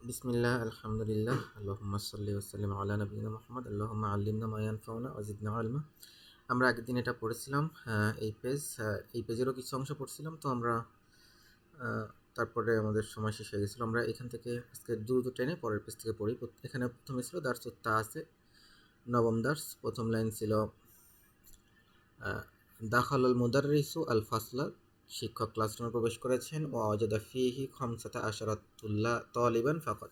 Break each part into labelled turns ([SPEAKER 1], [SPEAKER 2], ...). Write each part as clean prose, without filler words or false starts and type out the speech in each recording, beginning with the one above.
[SPEAKER 1] বিসমিল্লাহ আলহামদুলিল্লাহ আল্লাহুম্মা সাল্লি ওয়া সাল্লিম আলা নবিয়িনা মুহাম্মদ আল্লাহুম্মা আল্লিমনা মা ইয়ানফাউনা ওয়া জিদনা ইলমা। আমরা আগের দিন এটা পড়েছিলাম, এই পেজেরও কিছু অংশ পড়ছিলাম। তো আমরা তারপরে আমাদের সময় শেষ হয়ে গেছিলো। আমরা এখান থেকে আজকে দ্রুত টেনে পরের পেজ থেকে পড়ি। এখানে প্রথমে ছিল দারসুত তাআসি, নবম দার্স। প্রথম লাইন ছিল দাখালাল মুদাররিসু আল ফাসলা, শিক্ষক ক্লাসরুমে প্রবেশ করেছেন। ও ওয়াজাদা ফীহি খামসাতা আশারাতুল্লা তালিবান ফাকাত,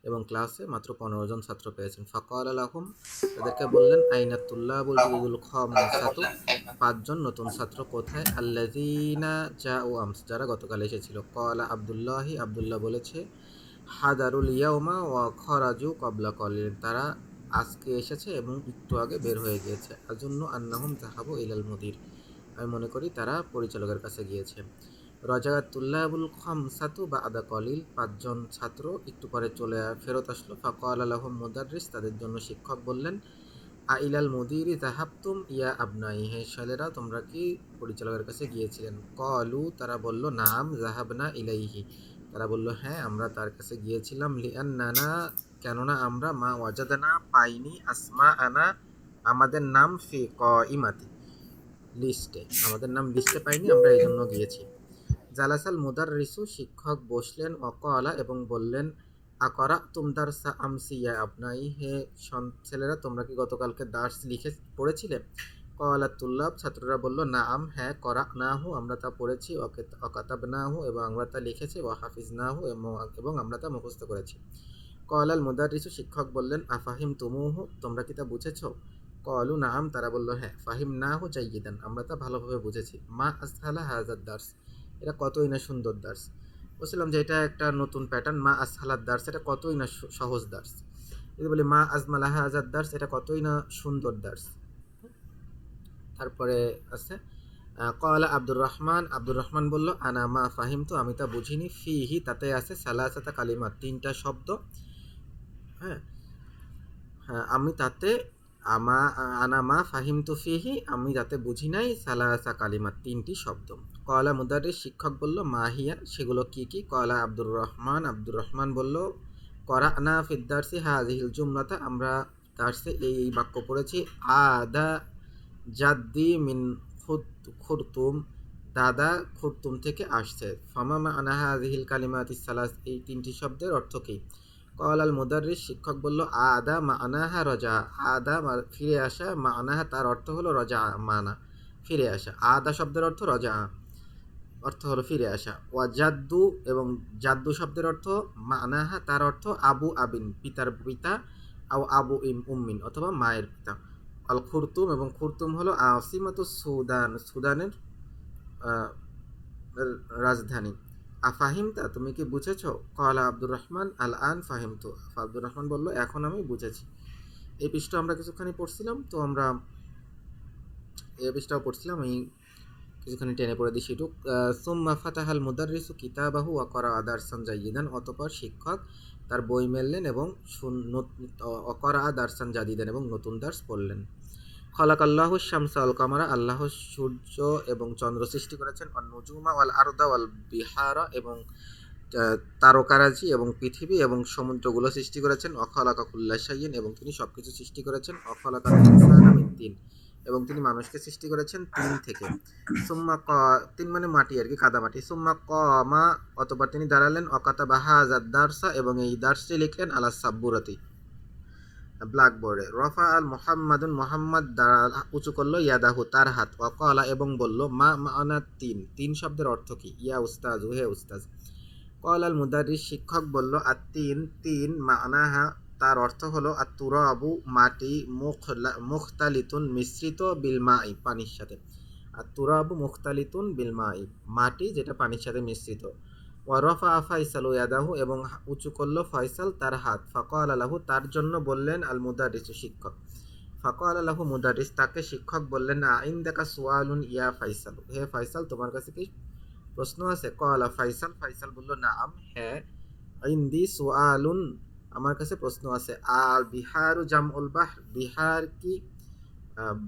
[SPEAKER 1] এবং ক্লাসে মাত্র 15 জন ছাত্র পেয়েছেন। ফাকালা লাহুম, তাদেরকে বললেন আইনা তুল্লাবুল জুদুদুল খামসাতু, 5 জন নতুন ছাত্র কোথায়? আল্লাযীনা জাউ আমস, যারা গতকাল এসেছিল। ক্বালা আব্দুল্লাহি, আব্দুল্লাহ বলেছে, হাদারুল ইয়াউমা ওয়া খরাজু ক্বাবলা কলিল, তারা আজকে এসেছে এবং একটু আগে বের হয়ে গিয়েছে। আযুন্নু আন্নাহুম যাহাবু ইলাল মুদির, আমি মনে করি তারা পরিচালকের কাছে গিয়েছে। রাজাত তুল্লাবুল খামসাতু বা'দা কলিল, 5 জন ছাত্র একটু পরে ফেরত আসলো। ফাকালা লাহুম মুদাররিস, তাদের জন্য শিক্ষক বললেন, আইলাল মুদিরি যাহাবতুম ইয়া আবনাই, হে ছেলেরা, তোমরা কি পরিচালকের কাছে গিয়েছিলেন? ক্বালু, তারা বলল, নাম যাহাবনা ইলাইহি, তারা বলল, হ্যাঁ, আমরা তার কাছে গিয়েছিলাম। লিআন্নানা, কেননা আমরা, মা ওয়াজাদনা, পাইনি, আসমা আনা, আমাদের নাম, ফি কাইমাতি, লিস্টে, আমাদের নাম লিস্টে পাইনি, আমরা এই জন্য গিয়েছি। জালাসাল মুদাররিসু, শিক্ষক বসলেন। ওয়াকালা, এবং বললেন, আকরা তুম দারসা আমসি ইয়া আবনাই, হে ছেলেরা, তোমরা কি গতকালকে দার্স লিখে পড়েছিলে? ক্বালাত তুল্লাব, ছাত্ররা বলল, নাআম, হ্যাঁ, করানাহু, আমরা তা পড়েছি। ওয়াকাতাবনাহু, এবং আমরা তা লিখেছি। ওয়া হাফিজনাহু, এবং আমরা তা মুখস্থ করেছি। ক্বালাল মুদাররিসু, শিক্ষক বললেন, আফাহিমতুমুহু, তোমরা কি তা বুঝেছো? ক্বালু নাআম, তারা বলল, হ্যাঁ। ফাহিমনাহু জাইয়িদান, আমরা তা ভালোভাবে বুঝেছি। মা আসহালা হাযাদ দার্স, এটা কতই না সুন্দর দার্স। বলছিলাম যে এটা একটা নতুন প্যাটার্ন। মা আসহালাদ দার্স, এটা কতই না সহজ দার্স। যদি বলি মা আজমালা হাযাদ দার্স, এটা কতই না সুন্দর দার্স। তারপরে আছে ক্বালা আব্দুর রহমান, আব্দুর রহমান বলল, আনা মা ফাহিমতু, আমি তা বুঝিনি। ফিহি, তাতে আছে সালাসাতা কালিমাত, 3টা শব্দ। হ্যাঁ, আমি তাতে আনা মা ফাহিমতু ফিহি, আমি তাতে বুঝি নাই, সালাসা কালিমাত, 3টি শব্দ। ক্বালা মুদাররিস, শিক্ষক বলল, মা হিয়া, সেগুলো কি কি? ক্বালা আব্দুর রহমান, আব্দুর রহমান বলল, করানা ফিদ দারসি হাযিহিল জুমলাতা, আমরা দার্সে এই বাক্য পড়েছি। আদা জাদ্দি মিন খুরতুম, দাদা খুরতুম থেকে আসছে। ফামা মা'না হাযিহিল কালিমাতিস সালাস, এই 3টি শব্দের অর্থ কি? ক্বালাল মুদাররিস, শিক্ষক বলল, আদা মা'নাহা রাজা, আদা ফিরে আসা, মা'নাহা তার অর্থ হলো রাজা, মানা ফিরে আসা। আদা শব্দের অর্থ রাজা, অর্থ হলো ফিরে আসা। ওয়া জাদ্দু, এবং জাদ্দু শব্দের অর্থ, মা'নাহা তার অর্থ, আবু আবিন, পিতার পিতা, আও আবু উম্মিন, অথবা মায়ের পিতা। আল খুরতুম, এবং খুরতুম হলো আসিমাতু সুদান, সুদানের রাজধানী। আফাহিমতা, তুমি কি বুঝেছো? ক্বালা আব্দুর রহমান, আল আন ফাহিমতু, আব্দুর রহমান বলল, এখন আমি বুঝেছি। এই পৃষ্ঠা আমরা কিছুখানি পড়ছিলাম। তো আমরা এই পৃষ্ঠাও পড়ছিলাম, এই কিছুখানি টেনে পড়ে দিই সেটুক। সুম্মা ফাতাহাল মুদাররিসু কিতাবাহু ওয়া করাআ দারসান জাইয়িদান, অতঃপর শিক্ষক তার বই মেললেন এবং করাআ দারসান জাদিদান, এবং নতুন দার্স পড়লেন। খালাকাল্লাহু শামসা ওয়াল কামারা, আল্লাহ সূর্য এবং চন্দ্র সৃষ্টি করেছেন। ওয়ান নুজুমা ওয়াল আরদা ওয়াল বিহারা, এবং তারকারাজি এবং পৃথিবী এবং সমুদ্রগুলো সৃষ্টি করেছেন। অখালাকা কুল্লা শাইইন, এবং তিনি সবকিছু সৃষ্টি করেছেন। অখালাকাল ইনসানা মিন তিন, এবং তিনি মানুষকে সৃষ্টি করেছেন 3 থেকে। সুম্মা 3 মানে মাটি আর কি, কাদামাটি। সুম্মা কমা, অতঃপর তিনি দাঁড়ালেন। অকাতাবা হাযাদ দারসা, এবং এই দার্সটি লিখলেন। আলা সাব্বুরাতি, ব্ল্যাকবোর্ডে। রফা আল মুহাম্মাদুন, মুহাম্মদ উঁচু করলো। ইয়াদাহু, তার হাত। ওয়াকালা, এবং বলল, মা মা'না তিন শব্দের অর্থ কি? ইয়া উস্তাজ, হে উস্তাজ। ক্বালা আল মুদাররিস, শিক্ষক বলল, তিন মা'নাহা, তার অর্থ হলো আত-তুরাবু, মাটি, মুখতালিতুন, মিশ্রিত, বিল মাই, পানির সাথে। আত-তুরাবু মুখতালিতুন বিল মাই, মাটি যেটা পানির সাথে মিশ্রিত। ওয়া রাফাআ ফায়সালু ইয়াদাহু, এবং উঁচু করলো ফয়সাল তার হাত। ফাকালা লাহু, তার জন্য বললেন। আল মুদাররিসু, শিক্ষক। ফাকালা লাহু মুদাররিস, তাকে শিক্ষক বললেন, ইনদাকা সুআলুন ইয়া ফায়সালু, হে ফয়সাল, তোমার কাছে কি প্রশ্ন আছে? ক্বালা ফায়সাল, ফায়সাল বলল, নাআম, হ্যাঁ। ইনদি সুআলুন, আমার কাছে প্রশ্ন আছে। আল বিহারু জামউল বাহর, বিহার কি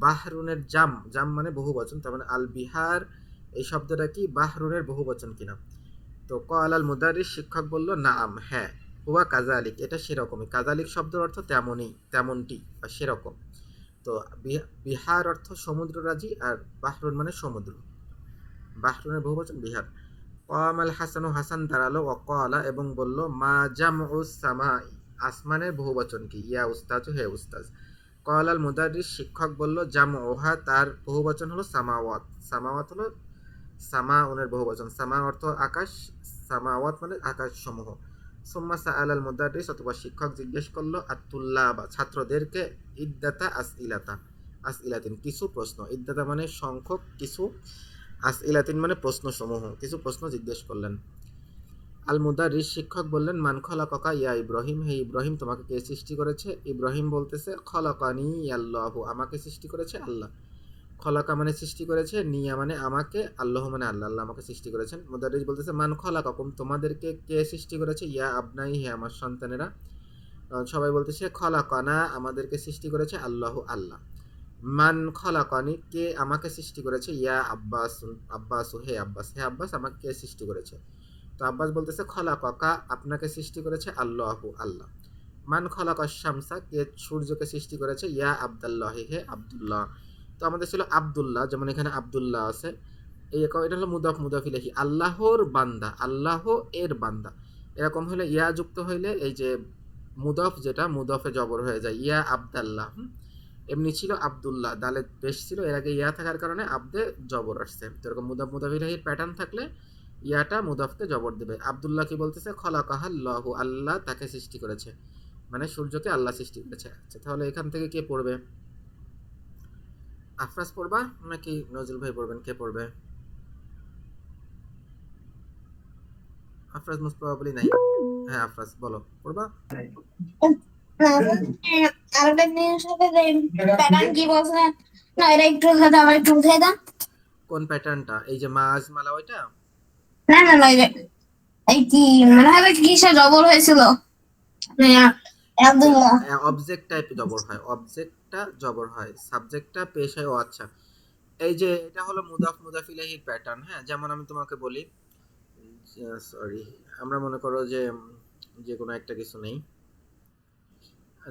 [SPEAKER 1] বাহরুনের জাম, জাম মানে বহুবচন, তার মানে আল বিহার এই শব্দটা কি বাহরুনের বহুবচন কিনা? তো ক্বালাল মুদাররিস, শিক্ষক বলল, নাআম, হ্যাঁ। হুয়া কাজালিক, এটা সেরকমই। কাজালিক শব্দের অর্থ তেমনই, তেমনটি বা সেরকম। তো বিহার অর্থ সমুদ্ররাজি, আর বাহরুন মানে সমুদ্র। বাহরুনের বহুবচন বিহার। কামাল হাসান, হাসান দাঁড়ালো, অকালা এবং বলল, মা জামউস সামাই, আসমানের বহুবচন কি? ইয়া উস্তাজ, হে উস্তাজ। কালাল মুদারিস, শিক্ষক বলল, জামউহা, তার বহুবচন হলো সামাওয়াত। সামাওয়াত হলো সামাউনের বহুবচন। সামা অর্থ আকাশ, সামাওয়াত মানে আকাশ সমূহ। সুম্মা সাআলাল মুদারিস, অথবা শিক্ষক জিজ্ঞেস করলো, আতুল্লাবা, ছাত্রদেরকে, ইদ্দাতা আসইলাতা, আসইলাতিন, কিছু প্রশ্ন। ইদ্দাতা মানে সংখ্যক, কিছু। আসইলাতিন মানে প্রশ্ন সমূহ, কিছু প্রশ্ন জিজ্ঞেস করলেন। আল মুদারিস, শিক্ষক বললেন, মান খলাকাকা ইয়া ইব্রাহিম, হে ইব্রাহিম, তোমাকে কে সৃষ্টি করেছে? ইব্রাহিম বলতেছে, খলাকানি আল্লাহু, আমাকে সৃষ্টি করেছে আল্লাহ। খলাকা মানে সৃষ্টি করেছে, নিয়া মানে আমাকে, আল্লাহ মানে আল্লাহ, আল্লাহ আমাকে সৃষ্টি করেছেন। মুদারিস বলতেছে, মান খলাকাকুম, তোমাদেরকে কে সৃষ্টি করেছে? ইয়া আবনাই, হে আমার সন্তানেরা। সবাই বলতেছে খলাকানা, আমাদেরকে সৃষ্টি করেছে আল্লাহ, আল্লাহ। মান খলাকানি, কে আমাকে সৃষ্টি করেছে? ইয়া আব্বাস, আব্বাসু, হে আব্বাস, হে আব্বাস, আমাকে কে সৃষ্টি করেছে? তো আব্বাস বলতেছে, খলাকাকা, আপনাকে সৃষ্টি করেছে আল্লাহু, আল্লাহ। মান খলাকাশ শামসা, কে সূর্যকে সৃষ্টি করেছে? ইয়া আব্দুল্লাহি, হে আব্দুল্লাহ। তো আমাদের ছিল আব্দুল্লাহ, যেমন এখানে আব্দুল্লাহ আছে। এটা হলো মুদাফ, মুদাফ ইলাইহি, আল্লাহর বান্দা, আল্লাহ এর বান্দা। এরকম হলে ইয়া যুক্ত হইলে এই যে মুদাফ, যেটা মুদাফে জবর হয়ে যায়, ইয়া আব্দাল্লাহ। এমনি ছিল আব্দুল্লাহ, দালে পেশ ছিল, এর আগে ইয়া থাকার কারণে আব্দে জবর আসছে। তো এরকম মুদাফ, মুদাফ ইলাইহির প্যাটার্ন থাকলে ইয়াটা মুদাফকে জবর দেবে। আব্দুল্লাহ কি বলতেছে? খলাকাহাল্লাহু, আল্লাহ তাকে সৃষ্টি করেছে, মানে সূর্যকে আল্লাহ সৃষ্টি করেছে। আচ্ছা, তাহলে এখান থেকে কে পড়বে? আফরাজ পড়বা নাকি নজরুল ভাই পড়বেন? কে পড়বে? আফরাজ মোস্ট প্রবাবলি নাই। হ্যাঁ আফরাজ, বলো, পড়বা?
[SPEAKER 2] আরেকটা জিনিস হচ্ছে যে প্যাটার্ন কি বলছেন? না, এটা একটু হয়তো আমার একটু বুঝাই দাও।
[SPEAKER 1] কোন প্যাটার্নটা? এই যে মাছ মালা ওইটা?
[SPEAKER 2] না না না, এই কি মনে হয় কিসে জবর হয়েছিল? আব্দুল্লাহ।
[SPEAKER 1] অবজেক্ট টাইপ জবর হয়, অবজেক্টটা জবর হয়, সাবজেক্টটা পেশ হয়। ও আচ্ছা, এই যে এটা হলো মুদাফ, মুদাফ ইলাইহির প্যাটার্ন। হ্যাঁ, যেমন আমি তোমাকে বলি, সরি, আমরা মনে করো যে যে কোনো একটা কিছু নেই,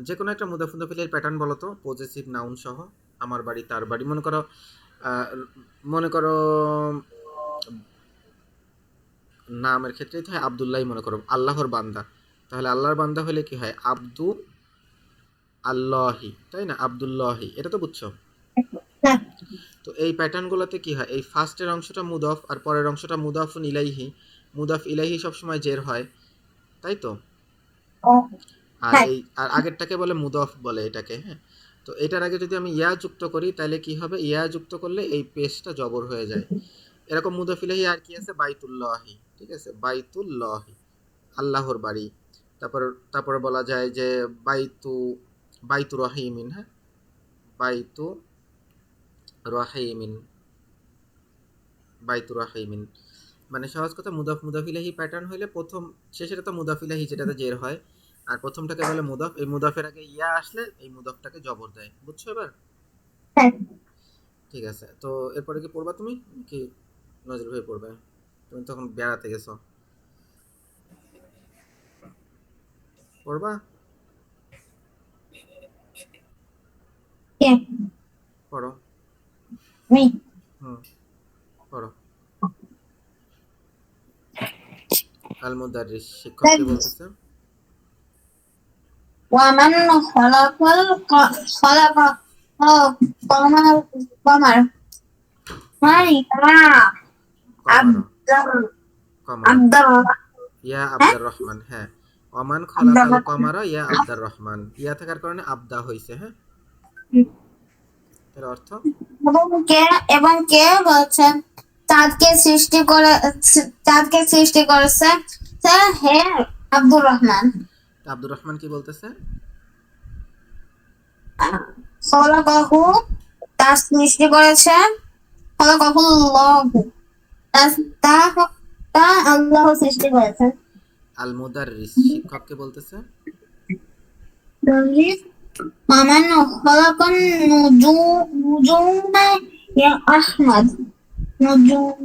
[SPEAKER 1] যে কোনো একটা মুদাফ, মুদাফ ইলাইহির প্যাটার্ন বলো তো, পজেসিভ নাউন সহ। আমার বাড়ি, তার বাড়ি, মনে করো, আহ, মনে করো নামের ক্ষেত্রেই তো হয় আব্দুল্লাহ, মনে করো আল্লাহর বান্দা, তাহলে আল্লাহর বান্দা হলে কি হয়? আব্দু আল্লাহি, তাই না? আব্দুল্লাহি, এটা তো বুঝছো। তো এই প্যাটার্নগুলোতে কি হয়? এই ফার্স্টের অংশটা মুদাফ, আর পরের অংশটা মুদাফুন ইলাইহি। মুদাফ ইলাইহি সবসময় জের হয়, তাই তো? আর
[SPEAKER 2] হ্যাঁ,
[SPEAKER 1] এই আর আগেরটাকে বলে মুদাফ বলে এটাকে, হ্যাঁ। তো এটার আগে যদি আমি ইয়া যুক্ত করি, তাহলে কি হবে? ইয়া যুক্ত করলে এই পেশটা জবর হয়ে যায়। এরকম মুদাফ ইলাইহি আর কি আছে? বাইতুল্লাহি, ঠিক আছে, বাইতুল্লাহি, আল্লাহর বাড়ি। তারপর তারপরে বলা যায় যে বাইতু, বাইতু রহিমিন, হ্যাঁ, বাইতু রহিমিন, বাইতু রহিমিন। মানে সহজ কথা, মুদাফ, মুদাফ ইলাইহি প্যাটার্ন হইলে প্রথম শেষের তো মুদাফ ইলাইহি, যেটাতে জের হয়, আর প্রথমটাকে বলে মুদাফ। এই মুদাফের আগে ইয়া আসলে এই মুদাফটাকে জবর দেয়, বুঝছো এবার?
[SPEAKER 2] হ্যাঁ।
[SPEAKER 1] ঠিক আছে, তো এরপরে কি পড়বা তুমি কি নজরুল ভাই পড়বে? তুমি তখন বেড়াতে গেছো, পড়বা?
[SPEAKER 2] কে?
[SPEAKER 1] পড়ো।
[SPEAKER 2] আমি।
[SPEAKER 1] হুম, পড়ো। আল মুদাররিস, শিক্ষক কি বলতেছে?
[SPEAKER 2] ওয়ামান খলাকাল খলাকা কমার কমার মানে
[SPEAKER 1] কমার,
[SPEAKER 2] আব্দুল
[SPEAKER 1] কমার,
[SPEAKER 2] আব্দুল
[SPEAKER 1] ইয়া
[SPEAKER 2] হ্যাঁ
[SPEAKER 1] আব্দার রহমান, হ্যাঁ। ওমান খলাকাল
[SPEAKER 2] আব্দুল।
[SPEAKER 1] কমারা ইয়া আব্দার রহমান, ইয়া থাকার কারণে আবদা হইছে, হ্যাঁ। এর অর্থ?
[SPEAKER 2] এবং কে বলছেন চাঁদকে সৃষ্টি করে, চাঁদকে সৃষ্টি করেছে হে আব্দুর রহমান।
[SPEAKER 1] আব্দুর রহমান কি বলতেছে?
[SPEAKER 2] খলাকাহু, তা সৃষ্টি করেছে। খলাকাহুল্লাহু, তা তা তা আল্লাহ সৃষ্টি করেছেন।
[SPEAKER 1] আল মুদাররিস, শিক্ষক কি বলতেছে?
[SPEAKER 2] মামান খলাকান নুজুমা ইয়া আহমদ। নুজুম,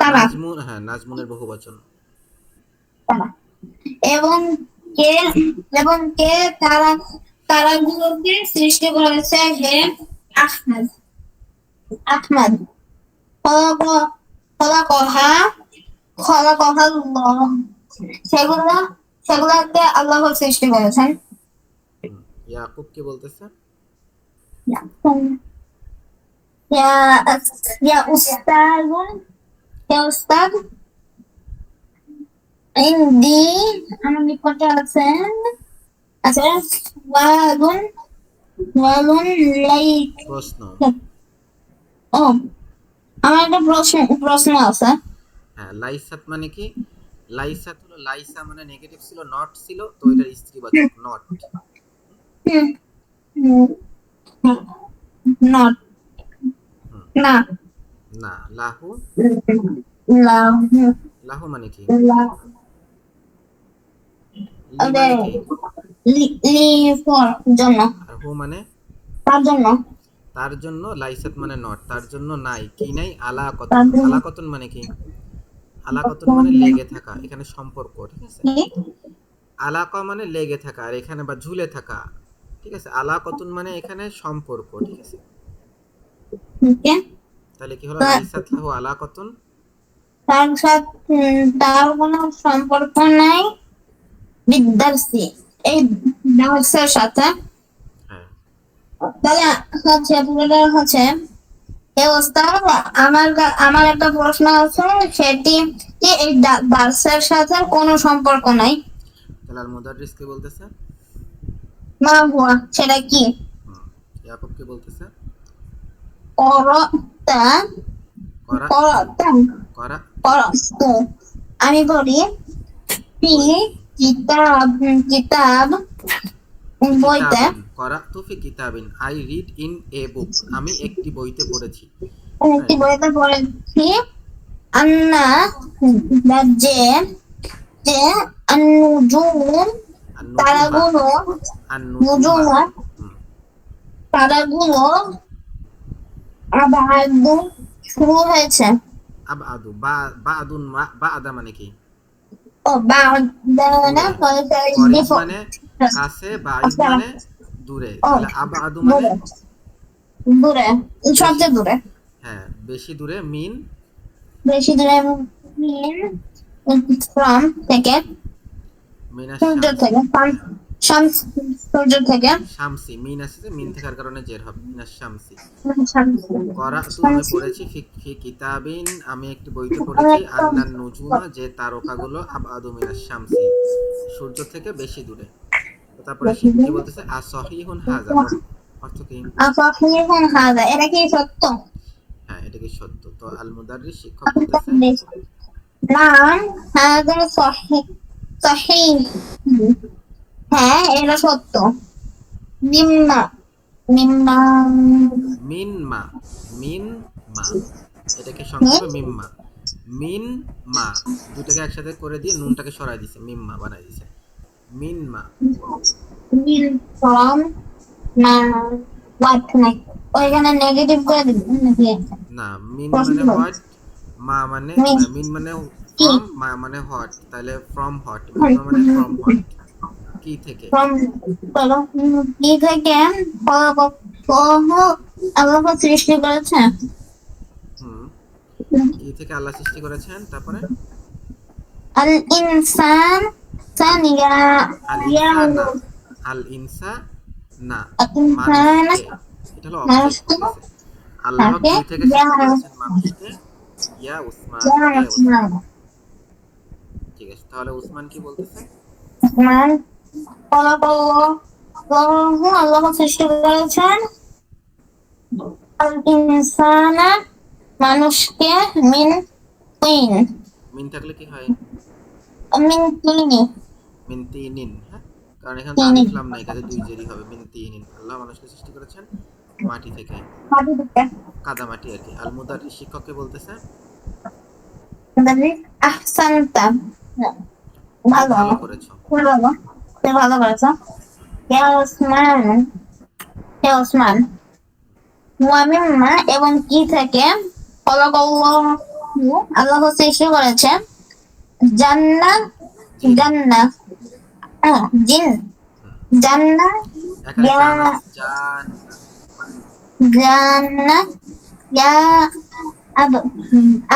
[SPEAKER 2] তারা,
[SPEAKER 1] নাজমুন, হ্যাঁ, নাজমুনের বহুবচন।
[SPEAKER 2] তারা এবং কে এবং কে তারা তারাগুলোকে সৃষ্টি করেছে? হে আহমদ, আহমদ খলাক খলাকহা খলাকহাল্লাহ, সেগুলো সেগুলোকে আল্লাহ সৃষ্টি করেছেন।
[SPEAKER 1] ইয়াকুব কি বলতেছে?
[SPEAKER 2] ইয়া ইয়া উস্তাদ, ইয়া উস্তাদ ইন্দি, আমার নিকটে আছেন, আচ্ছা, ওয়ালুন ওয়ালুন লাই,
[SPEAKER 1] প্রশ্ন।
[SPEAKER 2] ও আমার একটা প্রশ্ন আছে।
[SPEAKER 1] হ্যাঁ, লাইসাত মানে কি? লাইসাত হলো, লাইসা মানে নেগেটিভ ছিল, নট ছিল, তো এটার স্ত্রীবাচক নট।
[SPEAKER 2] নট,
[SPEAKER 1] হুম,
[SPEAKER 2] না,
[SPEAKER 1] না। লাহু,
[SPEAKER 2] লাভ,
[SPEAKER 1] লাহু মানে কি?
[SPEAKER 2] লাভ,
[SPEAKER 1] লি মানে কি?
[SPEAKER 2] লি ফর জন্য,
[SPEAKER 1] আর হু মানে?
[SPEAKER 2] তার জন্য,
[SPEAKER 1] তার জন্য। লাইসাত মানে নট, তার জন্য নাই, কি নাই? আলা
[SPEAKER 2] তার
[SPEAKER 1] কতন।
[SPEAKER 2] জন্য
[SPEAKER 1] আলা কতন মানে কি? আলা কতন মানে লেগে থাকা, এখানে সম্পর্ক, ঠিক আছে? আলাকা মানে লেগে থাকা, আর এখানে বা ঝুলে থাকা, ঠিক আছে? আলা কতন মানে এখানে সম্পর্ক, ঠিক আছে?
[SPEAKER 2] কি?
[SPEAKER 1] তাহলে কি হলো? লাইসাত লাহু আলা কতন।
[SPEAKER 2] তার সাথে তার কোনো সম্পর্ক নাই বিদ্যার্থী, এই ডান্সের সাথে।
[SPEAKER 1] হ্যাঁ,
[SPEAKER 2] তাহলে হচ্ছে পুরোটা হচ্ছে, এই ওস্তাদ, আমার একটা প্রশ্ন আছে, সেটি কি এই ডান্সের সাথে কোনো সম্পর্ক নাই?
[SPEAKER 1] তাহলে আল মুদাররিস কি বলতেছে?
[SPEAKER 2] মা হুয়া, সেটা কি?
[SPEAKER 1] হুম, ইয়াকুব কি বলতেছে?
[SPEAKER 2] করতা,
[SPEAKER 1] করা তু,
[SPEAKER 2] করতা,
[SPEAKER 1] করা তু,
[SPEAKER 2] করস্তু, আমি বলি ফি
[SPEAKER 1] পড়েছি।
[SPEAKER 2] কিতাব, কিতাব
[SPEAKER 1] ফি
[SPEAKER 2] বইতে,
[SPEAKER 1] কিতাবিন, করা তু ফি কিতাবিন, আই রিড ইন এ বুক, আমি একটি বইতে পড়েছি। হ্যাঁ,
[SPEAKER 2] একটি বইতে পড়েছি, আন্না, যে যে আন্নুজুম,
[SPEAKER 1] আর নুজুমা,
[SPEAKER 2] তারাগুলো,
[SPEAKER 1] আর নুজুমা।
[SPEAKER 2] নুজুমা,
[SPEAKER 1] হুম,
[SPEAKER 2] তারাগুলো আবার শুরু হয়েছে।
[SPEAKER 1] আব আদু, বা বা আদুন, বা আদা মানে কি?
[SPEAKER 2] ও বা
[SPEAKER 1] দূরে। করিব মানে কাছে, বাইদ মানে দূরে,
[SPEAKER 2] ও
[SPEAKER 1] তাহলে আব আদু মানে
[SPEAKER 2] দূরে, দূরে,
[SPEAKER 1] বেশি।
[SPEAKER 2] সবচেয়ে দূরে,
[SPEAKER 1] হ্যাঁ, বেশি দূরে। মিন,
[SPEAKER 2] বেশি দূরে, ফ্রম থেকে,
[SPEAKER 1] মিনাস
[SPEAKER 2] সূর্য
[SPEAKER 1] শামসি।
[SPEAKER 2] থেকে,
[SPEAKER 1] হ্যাঁ,
[SPEAKER 2] শামস, সূর্য থেকে,
[SPEAKER 1] শামসি, মিন আসছে, মিন থাকার কারণে জের হবে, মিনাস শামসি।
[SPEAKER 2] শামস,
[SPEAKER 1] করাতু আমি
[SPEAKER 2] শামস,
[SPEAKER 1] পড়েছি, ফি ফি কিতাবিন আমি একটি বইতে পড়েছি, আন্নান নুজুমা যে তারকাগুলো, আবআদু মিনাস শামসি সূর্য থেকে বেশি দূরে। তো তারপরে কি বলতেছে? আসহিহুন হাযা, অর্থ কি?
[SPEAKER 2] আফাহিহুন হাযা, এটা কি সত্য?
[SPEAKER 1] হ্যাঁ, এটা কি সত্য? তো আল মুদাররিস শিক্ষক বলতেছে,
[SPEAKER 2] নাম, হাযা সহিহ, সহিহ, হ্যাঁ এটা সত্য। মিম্মা, মিম্মা,
[SPEAKER 1] মিন মা, মিন মা, এটাকে সংক্ষেপে মিম্মা। মিন মা, দুটাকে একসাথে করে দিয়ে নুনটাকে সরাই দিছে, মিম্মা বানাই দিছে, মিন মা।
[SPEAKER 2] মিন ফ্রম, না, হোয়াট নাই, ওইখানে নেগেটিভ করে দিবেন নাকি?
[SPEAKER 1] না, মিন
[SPEAKER 2] প্রশ্ন
[SPEAKER 1] মানে হোয়াট, মা মানে,
[SPEAKER 2] মিন
[SPEAKER 1] মিন মানে
[SPEAKER 2] কি?
[SPEAKER 1] ফ্রম, মা মানে হোয়াট, তাহলে ফ্রম হোয়াট, মিম্মা মানে ফ্রম হোয়াট, কি থেকে।
[SPEAKER 2] ফ্রম, বলো, কি থেকে আল্লাহ সৃষ্টি করেছে?
[SPEAKER 1] হুম, কি থেকে আল্লাহ সৃষ্টি করেছেন? তারপরে
[SPEAKER 2] আল ইনসান,
[SPEAKER 1] আল,
[SPEAKER 2] সানিয়া,
[SPEAKER 1] আল
[SPEAKER 2] ইয়া,
[SPEAKER 1] ইনসা না, আল ইনসা না,
[SPEAKER 2] আল ইনসান,
[SPEAKER 1] মানুষকে। এটা হলো অবজেক্ট,
[SPEAKER 2] মানুষকে,
[SPEAKER 1] ঠিক আছে? আল্লাহ
[SPEAKER 2] তাকে,
[SPEAKER 1] কি থেকে
[SPEAKER 2] ইয়া,
[SPEAKER 1] সৃষ্টি করেছেন? মানুষকে। ইয়া উসমান,
[SPEAKER 2] ইয়া
[SPEAKER 1] হে
[SPEAKER 2] উসমান,
[SPEAKER 1] উসমান। ঠিক আছে, তাহলে উসমান কি বলতেছে?
[SPEAKER 2] উসমান আল্লাহ সৃষ্টি করেছেন আল ইনসানা, মানুষকে, মিন তিন,
[SPEAKER 1] মিন থাকলে কি হয়?
[SPEAKER 2] মিন তিনি,
[SPEAKER 1] মিন তিনিন। হ্যাঁ, কারণ এখানে তো
[SPEAKER 2] তিনি,
[SPEAKER 1] আলিফ লাম নাই, কাজে দুই জেরি হবে, মিন তিনিন। আল্লাহ মানুষকে সৃষ্টি করেছেন মাটি থেকে,
[SPEAKER 2] মাটি থেকে।
[SPEAKER 1] কাদা মাটি আর কি। আল মুদাররিস শিক্ষককে বলতেছে,
[SPEAKER 2] আহসানতা,
[SPEAKER 1] তুমি
[SPEAKER 2] ভালো,
[SPEAKER 1] ভালো করেছো।
[SPEAKER 2] খুব ভালো, তুমি ভালো করেছো। ইয়া ওসমান, হে ওসমান, ওয়ামিম্মা এবং কি থেকে, আল্লাহ সৃষ্টি করেছে, জান্নাত,
[SPEAKER 1] জিন,
[SPEAKER 2] জান্নাত, জিন জান্না
[SPEAKER 1] এখানে
[SPEAKER 2] ইয়া
[SPEAKER 1] জান আছে, জান
[SPEAKER 2] জান্না ইয়া আবু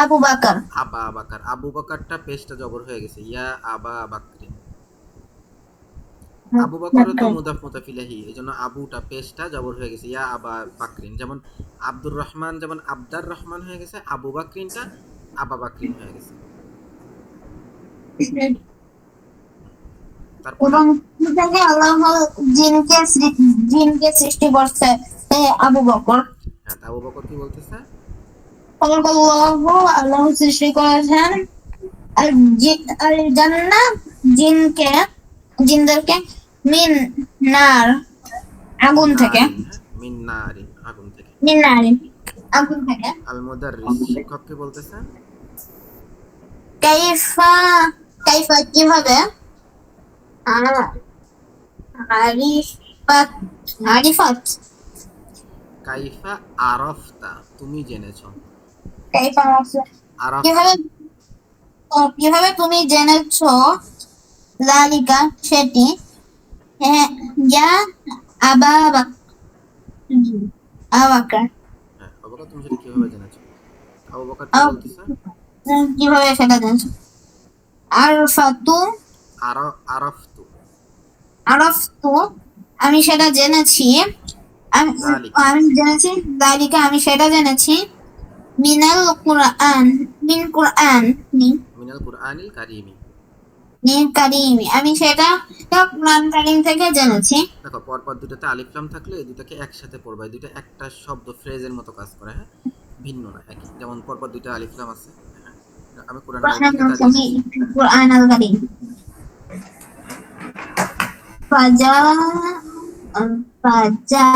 [SPEAKER 2] আবু বাকর
[SPEAKER 1] আবা বাকার, আবু বকরটা পেশটা জবর হয়ে গেছে, ইয়া আবা বাকরিন। আবু বকরও তো মুদাফ মুদাফ ইলাইহি, এজন্য আবুটা পেশটা জবর হয়ে গেছে, ইয়া আবা বাকরিন। যেমন আব্দুর রহমান যেমন আবদার রহমান হয়ে গেছে, আবু বাকরিনটা আবা বাকরিন হয়ে গেছে। তারপরে
[SPEAKER 2] এবং থেকে আল্লাহ জিনকে সৃষ্টি করছে আবু বকর।
[SPEAKER 1] হ্যাঁ, আবু বকর কি বলতেছে?
[SPEAKER 2] আল্লাহ সৃষ্টি করেছেন আর আর জান্নাত জিনকে জিনদেরকে মিন নার আগুন থেকে
[SPEAKER 1] নারিন, হ্যাঁ, মিন নারিন আগুন থেকে।
[SPEAKER 2] মিন নারিন আগুন থেকে
[SPEAKER 1] আল মুদাররিস শিক্ষক কি বলতেছে?
[SPEAKER 2] কাইফা কাইফা কিভাবে আ- আরিফাত আরিফাত
[SPEAKER 1] কাইফা আরফতা, তুমি জেনেছো।
[SPEAKER 2] কাইফা
[SPEAKER 1] আরফ
[SPEAKER 2] কিভাবে কিভাবে তুমি জেনেছো লালিকা সেটি হ্যাঁ ইয়া আবা আবাকা
[SPEAKER 1] হ্যাঁ, আবু বকর তুমি সেটা কিভাবে জেনেছো? আবু বকর কি বলতেছে?
[SPEAKER 2] কিভাবে সেটা জেনেছো আরফাতু
[SPEAKER 1] আর আরফতু
[SPEAKER 2] আরফতু আমি সেটা জেনেছি আমি
[SPEAKER 1] যালিকা,
[SPEAKER 2] আমি জেনেছি লালিকা আমি সেটা জেনেছি মিনাল কুরআন মিন কুরআন
[SPEAKER 1] মিনাল কুরআনিল কারীমি।
[SPEAKER 2] মিন কারিম আমি সেটা কুরআন কারিম থেকে জেনেছি
[SPEAKER 1] দেখো পরপর দুটোতে আলিফ লাম থাকলে এই দুটোকে একসাথে পড়বা, এই দুটো একটা শব্দ ফ্রেজের মতো কাজ করে, হ্যাঁ, ভিন্ন না, একই। যেমন পরপর দুটো আলিফ লাম আছে, হ্যাঁ, আমি কোরআন বই থেকে তা জেনেছি।
[SPEAKER 2] কুরআন আল কারিম ফাজা ফাজা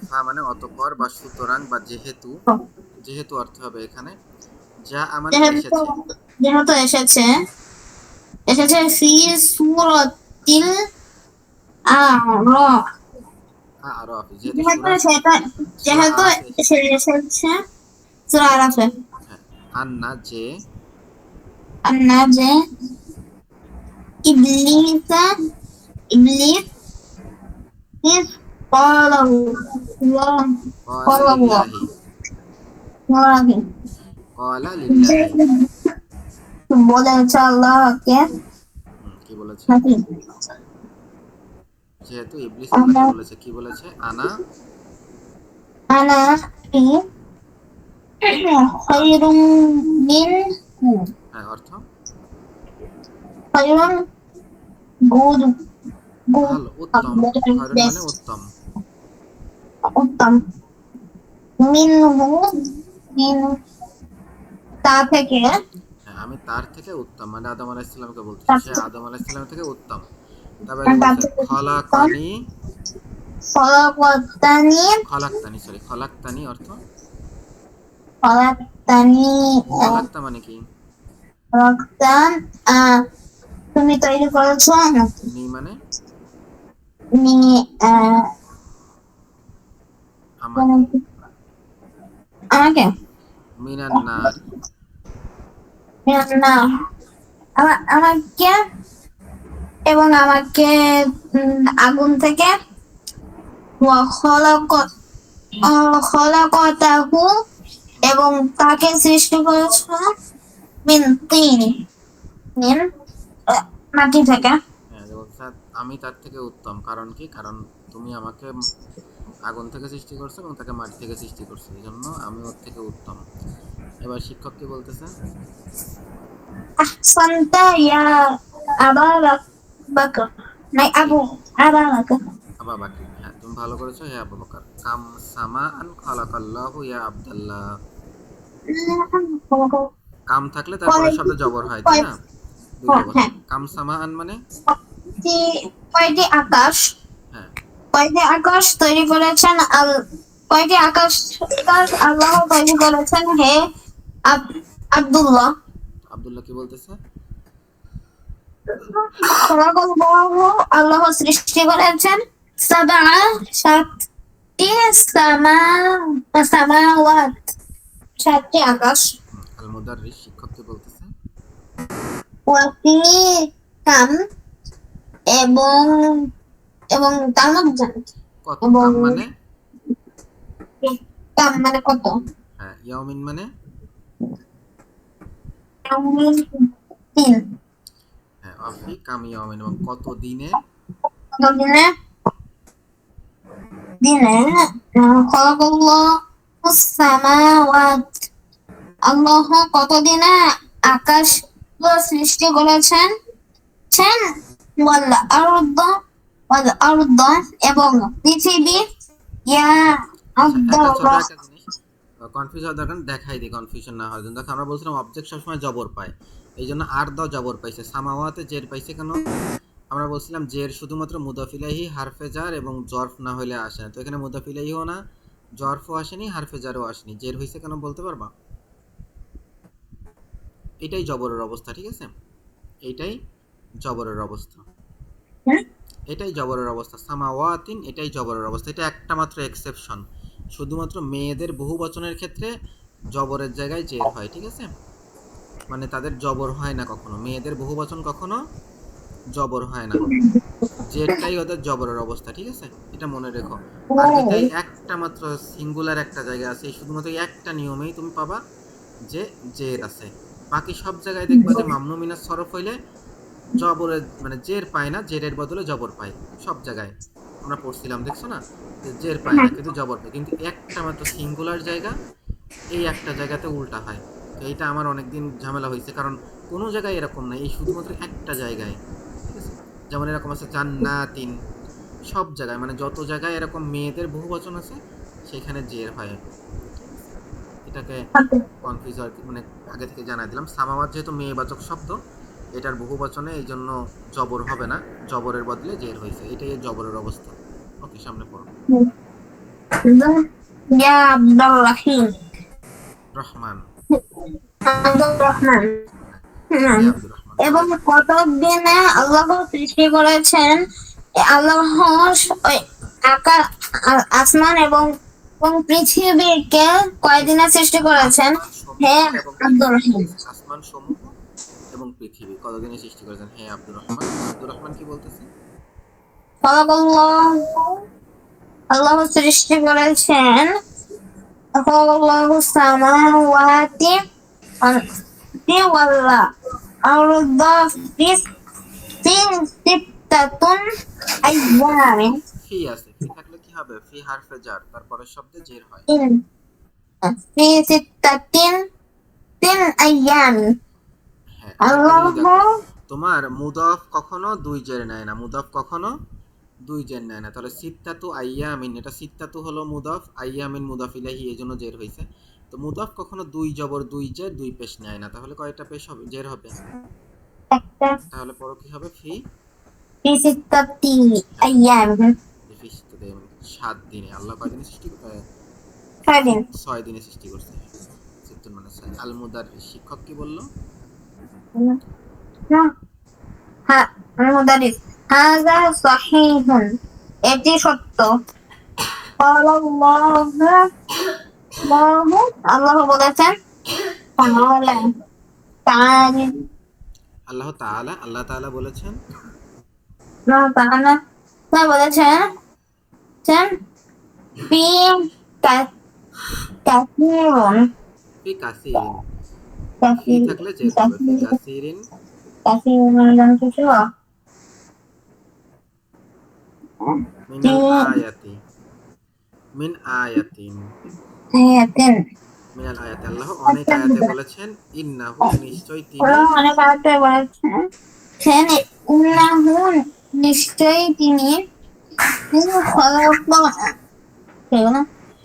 [SPEAKER 1] ফা মানে অতঃপর বা সুতরাং বা যেহেতু, যেহেতু অর্থ হবে এখানে। যা মানে
[SPEAKER 2] যেহেতু
[SPEAKER 1] এসেছে,
[SPEAKER 2] যেহেতু এসেছে এসেছে ফি সূরাতিল আ'রাফ
[SPEAKER 1] আরফ যেহেতু
[SPEAKER 2] যেহেতু
[SPEAKER 1] সূরা,
[SPEAKER 2] সেটা
[SPEAKER 1] সূরা
[SPEAKER 2] যেহেতু
[SPEAKER 1] আরাফে এসেছে।
[SPEAKER 2] এসেছে সূরা আরাফে
[SPEAKER 1] হ্যাঁ, আন্না যে,
[SPEAKER 2] আন্না যে ইবলিসা ইবলিস ইস ক্বালাহু
[SPEAKER 1] ক্বালা
[SPEAKER 2] ক্বালাহু
[SPEAKER 1] লিল্লাহি,
[SPEAKER 2] ক্বালাহু
[SPEAKER 1] ক্বালা লিল্লাহি।
[SPEAKER 2] বলেছে আল্লাহকে
[SPEAKER 1] কি বলেছে?
[SPEAKER 2] নাকি
[SPEAKER 1] যেহেতু ইবলিস আল্লাহকে
[SPEAKER 2] আনা
[SPEAKER 1] বলেছে, কি বলেছে? আনা
[SPEAKER 2] আনা খায়রুম মিনহু
[SPEAKER 1] হ্যাঁ, অর্থ
[SPEAKER 2] খায়রুম গুড গুড
[SPEAKER 1] ভালো, উত্তম। খয়রুন মানে
[SPEAKER 2] বেস্ট
[SPEAKER 1] উত্তম।
[SPEAKER 2] উত্তম মিনহু মিন তা থেকে
[SPEAKER 1] হ্যাঁ, আমি তার থেকে উত্তম, মানে আদম আলাইহিস সালামকে বলতেছে,
[SPEAKER 2] তার
[SPEAKER 1] সে আদম আলাইহিস সালাম থেকে উত্তম। তারপরে কি
[SPEAKER 2] তার
[SPEAKER 1] বলছে?
[SPEAKER 2] থেকে উত্তম
[SPEAKER 1] খলাকানি,
[SPEAKER 2] খলাকতানি
[SPEAKER 1] খলাক্তানি, সরি, খলাক্তানি অর্থ,
[SPEAKER 2] খলাকতানি
[SPEAKER 1] খলাক্তা মানে কি?
[SPEAKER 2] রক্তান তুমি তৈরি করেছো
[SPEAKER 1] নি মানে
[SPEAKER 2] নি
[SPEAKER 1] আমাকে,
[SPEAKER 2] আমাকে
[SPEAKER 1] মিনান নার,
[SPEAKER 2] না আমাকে এবং আমাকে আগুন থেকে খলাকতাহু এবং তাকে সৃষ্টি করেছো মিন তিন মিন মাটি থেকে
[SPEAKER 1] হ্যাঁ, যে বলছে আমি তার থেকে উত্তম, কারণ কি? কারণ তুমি আমাকে আগুন থেকে সৃষ্টি করছো এবং তাকে মাটি থেকে সৃষ্টি করছো, এই জন্য আমি ওর থেকে উত্তম। এবার শিক্ষক কি বলতেছে?
[SPEAKER 2] আহসানতা ইয়া আবা বকর নাই
[SPEAKER 1] এই
[SPEAKER 2] আবা বকর
[SPEAKER 1] আবা বাকরি, হ্যাঁ, তুমি ভালো করেছো হে আবু বকর। কাম সামা আন খালাকাল্লাহু ইয়া আব্দুল্লাহ। কাম থাকলে তারপরে শব্দ জবর হয়, তাই না? দুই জবর
[SPEAKER 2] হ্যাঁ
[SPEAKER 1] হয়। কাম সামা আন মানে
[SPEAKER 2] কয়টি আকাশ
[SPEAKER 1] হ্যাঁ,
[SPEAKER 2] কয়টি আকাশ তৈরি করেছেন কয়টি আকাশ আল্লাহ তৈরি করেছেন হে আব্দুল্লাহ
[SPEAKER 1] আব্দুল্লাহ কি বলতেছে?
[SPEAKER 2] আল্লাহ সৃষ্টি করেছেন সাবা সাতটি সামাওয়াত সাতটি আকাশ
[SPEAKER 1] আল মুদাররিস শিক্ষক কি বলতেছে?
[SPEAKER 2] ওয়াফি কাম এবং এবং তার মধ্যে
[SPEAKER 1] কত
[SPEAKER 2] এবং
[SPEAKER 1] কাম মানে?
[SPEAKER 2] তার মানে কত?
[SPEAKER 1] হ্যাঁ, ইয়াউমিন মানে?
[SPEAKER 2] তিন।
[SPEAKER 1] হ্যাঁ, অফি কাম ইয়াউমিন, এবং কত দিনে?
[SPEAKER 2] কত দিনে? দিনে খলাকাল্লাহু সামাওয়াত, আল্লাহ কত দিনে আকাশ সৃষ্টি করেছেন ছেন, ওয়াল আরদ, এবং পৃথিবী, ইয়া
[SPEAKER 1] আচ্ছা, একটা ছোট
[SPEAKER 2] আব্দুল্লাহ।
[SPEAKER 1] একটা জিনিস কনফিউজ হওয়ার দরকার নেই, দেখাই দিই কনফিউশন না হওয়ার জন্য। দেখো আমরা বলছিলাম অবজেক্ট সবসময় জবর পায়, এই জন্য আর দাও জবর পাইছে। সামাওয়াতে জের পাইছে কেন? আমরা বলছিলাম জের শুধুমাত্র মুদাফিলাহি হারফে জার এবং জরফ না হলে আসে না, তো এখানে মুদাফিলাহিও না, জরফও আসেনি, হারফে জারও আসেনি, জের হয়েছে কেন বলতে পারবা? এটাই জবরের অবস্থা, ঠিক আছে? এইটাই জবরের অবস্থা, এটাই জবরের অবস্থা। সামাওয়াতিন এটাই জবরের অবস্থা, এটা একটা মাত্র এক্সেপশন, শুধুমাত্র মেয়েদের বহু বচনের ক্ষেত্রে জবরের জায়গায় জের হয়, ঠিক আছে? মানে তাদের জবর হয় না কখনো, মেয়েদের বহু বচন কখনো জবর হয় না, জেরটাই ওদের জবরের অবস্থা, ঠিক আছে? এটা মনে রেখো। আরবিটাই একটা মাত্র সিঙ্গুলার একটা জায়গা আছে, এই শুধুমাত্র একটা নিয়মেই তুমি পাবা যে জের আছে। বাকি সব জায়গায় দেখবা যে মামনু মিনাস সরফ হইলে জবরের মানে জের পায় না, জেরের বদলে জবর পায় সব জায়গায়। আমরা পড়ছিলাম, দেখছো না, যে জের পায় না কিন্তু জবর পায়, কিন্তু একটা মাত্র সিঙ্গুলার জায়গা, এই একটা জায়গাতে উল্টা হয়। তো এইটা আমার অনেকদিন ঝামেলা হয়েছে, কারণ কোনো জায়গায় এরকম নাই, এই শুধুমাত্র একটা জায়গায়, ঠিক আছে? যেমন এরকম আছে জান্নাতিন, সব জায়গায় মানে যত জায়গায় এরকম মেয়েদের বহু বচন আছে সেখানে জের হয়, ঠিক আছে? এটাকে কনফিউজ আর মানে আগে থেকে জানাই দিলাম। সামাওয়াত যেহেতু মেয়েবাচক শব্দ, এটার বহু বচনে এই জন্য জবর হবে না, জবরের বদলে জের হয়েছে, এটাই এর জবরের অবস্থা। ওকে, সামনে পড়ো।
[SPEAKER 2] ইয়া আব্দুর
[SPEAKER 1] রহমান।
[SPEAKER 2] রহমান।
[SPEAKER 1] হে
[SPEAKER 2] হুম।
[SPEAKER 1] আব্দুর রহমান, পড়ো।
[SPEAKER 2] এবং কত দিনে আল্লাহ সৃষ্টি করেছেন, আল্লাহ ওই আসমান এবং পৃথিবীকে কয়দিনে সৃষ্টি করেছেন?
[SPEAKER 1] আসমান সমূহ
[SPEAKER 2] হে
[SPEAKER 1] এবং
[SPEAKER 2] আব্দুর
[SPEAKER 1] পৃথিবী, ঠিক
[SPEAKER 2] রহিম।
[SPEAKER 1] আছে? আসমান সমূহ এবং পৃথিবী কতদিনে সৃষ্টি করেছেন হে আব্দুর রহমান? আব্দুর রহমান কি বলতেছে?
[SPEAKER 2] খলাকাল্লাহু, আল্লাহ সৃষ্টি করেছেন, খলাকাল্লাহু সামাওয়াতি ওয়াল আরদা ফি সিত্তাতুন আইয়ামিন।
[SPEAKER 1] ফি আছে, ফি থাকলে কি হবে? ফি হারফে জার, তারপরের শব্দে জের হয়।
[SPEAKER 2] في ستة أيام.
[SPEAKER 1] হ্যাঁ, আরেকটা
[SPEAKER 2] الله
[SPEAKER 1] জিনিস দেখো, তোমার মুদফ কখনো দুই জের নেয় না, মুদফ কখনো দুই জের নেয় না, তাহলে সিত্তাতু আইয়ামিন, এটা সিত্তাতু হলো মুদফ, আইয়ামিন মুদফ ইলাহি, এই জন্য জের হয়েছে। তো মুদফ কখনো দুই জবর দুই জের দুই পেশ নেয় না, তাহলে কয়টা পেশ হবে, জের হবে? তাহলে পরও কি হবে? ফি,
[SPEAKER 2] في ستة
[SPEAKER 1] হ্যাঁ,
[SPEAKER 2] أيام.
[SPEAKER 1] ফি সিত্তাতে, 7 দিনে। আল্লাহ কয়দিনে সৃষ্টি,
[SPEAKER 2] فعلا.
[SPEAKER 1] 6 দিনে সৃষ্টি করছে। সিত্তুন মানে 6। আল মুদার শিক্ষক কি বলল?
[SPEAKER 2] المدرس هذا صحيح, এটি সত্য। قال আল্লাহ বলেছেন, তাআলা, তাআলা,
[SPEAKER 1] আল্লাহ তাআলা, আল্লাহ তাআলা বলেছেন।
[SPEAKER 2] আল্লাহ তাআলা বলেছেন ফি কাসিরুন,
[SPEAKER 1] ফি কাসিরিন, ফি
[SPEAKER 2] কাসির,
[SPEAKER 1] থাকলে জের হবে, ফি
[SPEAKER 2] কাসির,
[SPEAKER 1] কাসিরিন
[SPEAKER 2] কাসিরুন কিছু
[SPEAKER 1] মিনাল আয়াতি, মিন আয়াতিন,
[SPEAKER 2] আয়াতিন।
[SPEAKER 1] মিনাল আয়াতি, আল্লাহ অনেক আয়াতে বলেছেন ইন্নাহু, নিশ্চয় তিনি,
[SPEAKER 2] অনেক আয়াতে বলেছেন, ইন্নাহু, নিশ্চয়ই তিনি, খলাকা,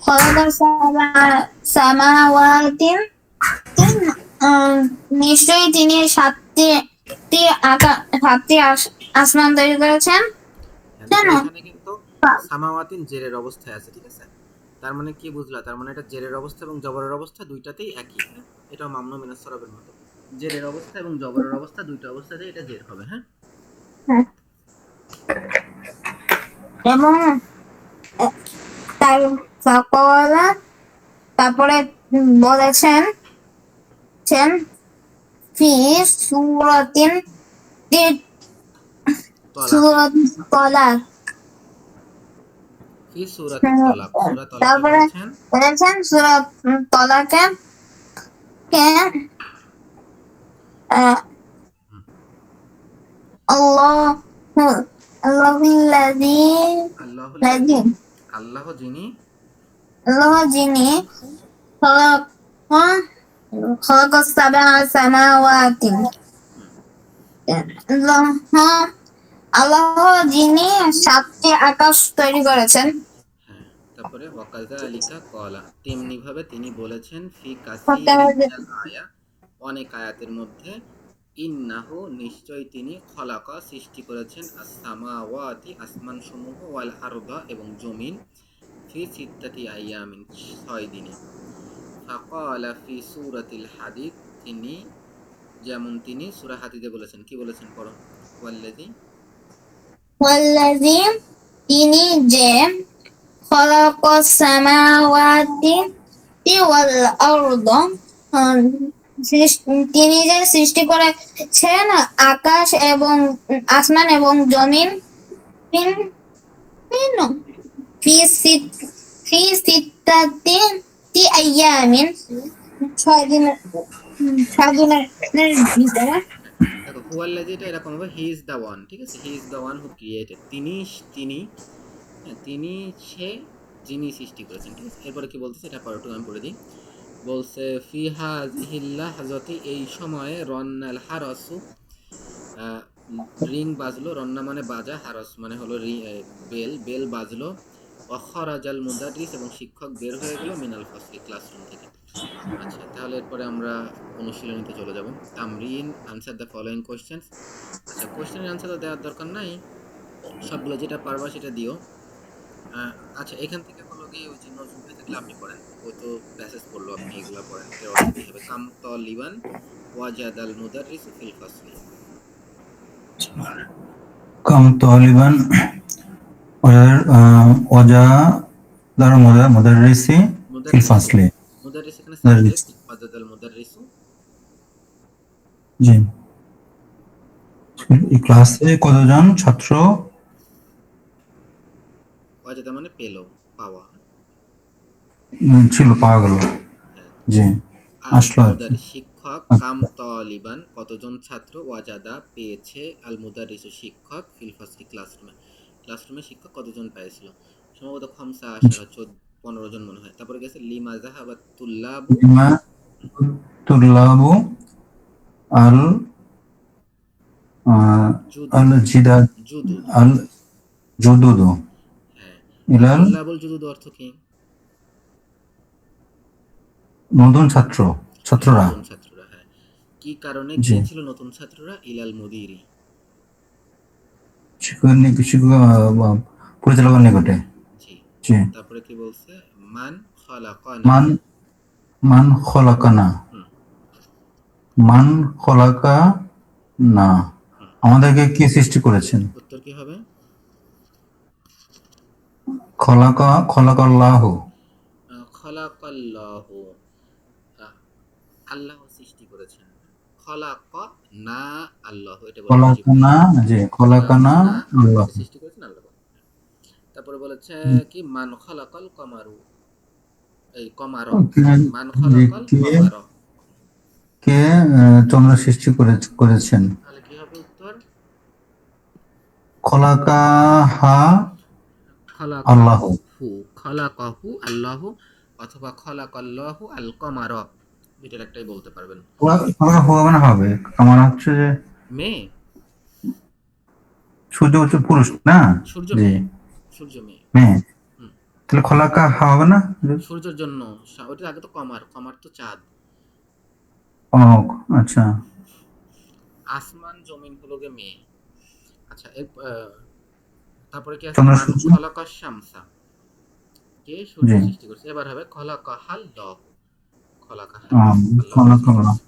[SPEAKER 2] খলাকা সামাওয়াতিন, নিশ্চয়ই তিনি সাতটি আসমান তৈরি করেছেন।
[SPEAKER 1] হ্যাঁ, দেখো
[SPEAKER 2] কেন?
[SPEAKER 1] এখানে কিন্তু সামাওয়াতিন জেরের অবস্থায় আছে, ঠিক আছে? তার মানে কি বুঝলা? তার মানে এটা জেরের অবস্থা এবং জবরের অবস্থা দুইটাতেই একই, হ্যাঁ? এটাও মামনু মিনাস সরবের মতো, জেরের অবস্থা এবং জবরের অবস্থা দুইটা অবস্থাতেই এটা জের হবে, হ্যাঁ?
[SPEAKER 2] এবং তার ফাকালা, তারপরে বলেছেন ফি সূরাতিন,
[SPEAKER 1] তলাক,
[SPEAKER 2] সূরাত তলাক।
[SPEAKER 1] ফি সূরাতিত তলাক, সূরা তলাকে
[SPEAKER 2] তারপরে
[SPEAKER 1] বলেছেন
[SPEAKER 2] বলেছেন সূরাত তলাকে কে আহ,
[SPEAKER 1] হুম,
[SPEAKER 2] আল্লাহু আল্লাহুল্লাযী
[SPEAKER 1] আল্লাহুল্লাযী, আল্লাহ যিনি
[SPEAKER 2] আল্লাহ যিনি খালাকা খালাকাস সাবআ সামাওয়াতি
[SPEAKER 1] হুম,
[SPEAKER 2] আল্লাহ আল্লাহ যিনি সাতটি আকাশ তৈরি করেছেন।
[SPEAKER 1] হ্যাঁ, তারপরে ওয়াকাযালিকা ক্বালা, তেমনি ভাবে তিনি বলেছেন ফি কাসীরিন মিনাল আয়া, অনেক আয়াতের মধ্যে, ইন্নাহু নিশ্চয় তিনি খলাকা সৃষ্টি করেছেন আস-সামাওয়াতি আসমানসমূহ ওয়াল আরদা এবং জমিন ফি সিত্তাতি আইয়ামিন 6 দিনে। ফাকালা ফি সূরাতিল হাদিদ, তিনি যেমন তিনি সূরা হাদিদে বলেছেন, কি বলেছেন পড়ো, ওয়াল্লাযী
[SPEAKER 2] ওয়াল্লাযী তিনি যে খালাকাস সামাওয়াতি ওয়াল আরদা তিনি যে সৃষ্টি করেছেন আকাশ এবং আসমান এবং জমিন তিন তিন ফি সিত- ফি সিত্তাতি আইয়ামিন 6 দিনের 6 দিনের ভিতরে।
[SPEAKER 1] দেখো হুয়াল্লাযী এটা এরকম হবে, হি ইজ দ্য ওয়ান, ঠিক আছে, he is the one who created, তিনি হ্যাঁ, তিনি সে যিনি সৃষ্টি করেছেন, ঠিক আছে। এরপরে কি বলতেছে এটা পরে একটু আমি পড়ে দিই। বলছে ফি হাযিহিল লাহযাতি, এই সময়ে রন্নাল হারাসু, রিং বাজলো, রন্না মানে বাজা, হারাস মানে হলো বেল, বেল বাজলো, অখরাজাল মুদারিস, এবং শিক্ষক বের হয়ে গেল, মিনাল ফাসলি, ক্লাসরুম থেকে। আচ্ছা, তাহলে এরপরে আমরা অনুশীলনীতে চলে যাব। তামরিন, আনসার দ্য ফলোইং কোশ্চেন্স। আচ্ছা, কোশ্চেনের আনসার তো দেওয়ার দরকার নাই, সবগুলো যেটা পারবা সেটা দিও। আচ্ছা, এখান থেকে হলো গিয়ে ওই যে নজরুল ভাই থাকলে আপনি পড়েন, ও তো প্যাসেজ পড়লো, আপনি এগুলা পড়েন, এর অর্থ কি হবে। কাম তলিবান ওয়াজাদাল মুদাররিসু ফিল ফাসলি।
[SPEAKER 3] কাম তলিবান ওয়াজাদাল মুদাররিসি ফিল
[SPEAKER 1] মুদাররিসু,
[SPEAKER 3] ফাসলি।
[SPEAKER 1] মুদাররিস এখানে
[SPEAKER 3] মুদাররিস,
[SPEAKER 1] সাবজেক্ট, ওয়াজাদাল মুদাররিসু,
[SPEAKER 3] জি। এই ক্লাসে কতজন ছাত্র
[SPEAKER 1] ওয়াজাদা মানে পেলো, পাওয়া,
[SPEAKER 3] ছিল পাওয়া গেল?
[SPEAKER 1] হ্যাঁ।
[SPEAKER 3] জি,
[SPEAKER 1] আল
[SPEAKER 3] আসলো আর কি।
[SPEAKER 1] মুদারিস শিক্ষক,
[SPEAKER 3] আচ্ছা,
[SPEAKER 1] কাম তলিবান কতজন ছাত্র, ওয়াজাদা পেয়েছে, আল মুদারিসু শিক্ষক, ফিল ফাসলি ক্লাসরুমে, ক্লাসরুমে শিক্ষক কতজন পেয়েছিল, সম্ভবত খামসা আশারা 15 জন মনে হয়। তারপরে গেছে লিমা যাহাবাত তুল্লাবু,
[SPEAKER 3] লিমা তুল্লাবু আল আল
[SPEAKER 1] জুদুদু,
[SPEAKER 3] জিদাদ
[SPEAKER 1] জুদুদু,
[SPEAKER 3] আল জুদুদু
[SPEAKER 1] হ্যাঁ।
[SPEAKER 3] ইলাল,
[SPEAKER 1] তুল্লাবুল জুদুদু অর্থ কি?
[SPEAKER 3] নতুন ছাত্র,
[SPEAKER 1] হ্যাঁ,
[SPEAKER 3] ছাত্ররা।
[SPEAKER 1] নতুন ছাত্ররা, হ্যাঁ। কি কারণে
[SPEAKER 3] জি,
[SPEAKER 1] গিয়েছিল নতুন ছাত্ররা? ইলাল মুদিরি,
[SPEAKER 3] পরিচালকের নিকটে।
[SPEAKER 1] জি।
[SPEAKER 3] জি।
[SPEAKER 1] তারপরে কি বলছে? মান খালাকানা,
[SPEAKER 3] মান মান খলাকানা,
[SPEAKER 1] হুম,
[SPEAKER 3] মান খলাকা না,
[SPEAKER 1] হুম,
[SPEAKER 3] আমাদেরকে কি সৃষ্টি করেছেন?
[SPEAKER 1] উত্তর কি হবে?
[SPEAKER 3] খলাকাল্লাহু,
[SPEAKER 1] খলাকাল্লাহু, আহ, আল্লাহ সৃষ্টি করেছেন। খলাক না আল্লাহ, এটা বলা উচিত ভাই।
[SPEAKER 3] খলাকানা, জি, খলাকানা
[SPEAKER 1] খলাকানা,
[SPEAKER 3] আল্লাহ।
[SPEAKER 1] আমাদেরকে সৃষ্টি করেছেন আল্লাহ। তারপরে বলেছে কি মান খলাকাল কমারু, এই কমার, মান
[SPEAKER 3] জি,
[SPEAKER 1] খলাকাল
[SPEAKER 3] কে
[SPEAKER 1] কমার,
[SPEAKER 3] কে চন্দ্র সৃষ্টি করেছেন?
[SPEAKER 1] তাহলে কি হবে উত্তর?
[SPEAKER 3] খলাকাহা আল্লাহ।
[SPEAKER 1] খালাকাহু, খালাকাহু আল্লাহ, অথবা খালাকাল্লাহু আল কমার, দুইটার একটাই বলতে পারবেন।
[SPEAKER 3] খলাকা হবে না, হবে আমার হচ্ছে যে
[SPEAKER 1] মেয়ে,
[SPEAKER 3] সূর্য হচ্ছে পুরুষ না?
[SPEAKER 1] সূর্য
[SPEAKER 3] জি,
[SPEAKER 1] মেয়ে, সূর্য মেয়ে,
[SPEAKER 3] মেয়ে,
[SPEAKER 1] হুম।
[SPEAKER 3] তাহলে খলাকা হবে না?
[SPEAKER 1] সূর্যের জন্য, ওইটা আগে তো কমার, কমার তো চাঁদ।
[SPEAKER 3] ও, আচ্ছা।
[SPEAKER 1] আসমান জমিন হলো গে মেয়ে। আচ্ছা, তারপরে কি আছে?
[SPEAKER 3] চন্দ্র
[SPEAKER 1] মান
[SPEAKER 3] সূর্য,
[SPEAKER 1] খলাকাশ শামসা, কে সূর্য
[SPEAKER 3] জি,
[SPEAKER 1] সৃষ্টি করছে। এবার হবে খলাকাহাল লহ, খলাকাহাল আল্লাহ সৃষ্টি
[SPEAKER 3] খলাকাল্লাহ।
[SPEAKER 1] করছে।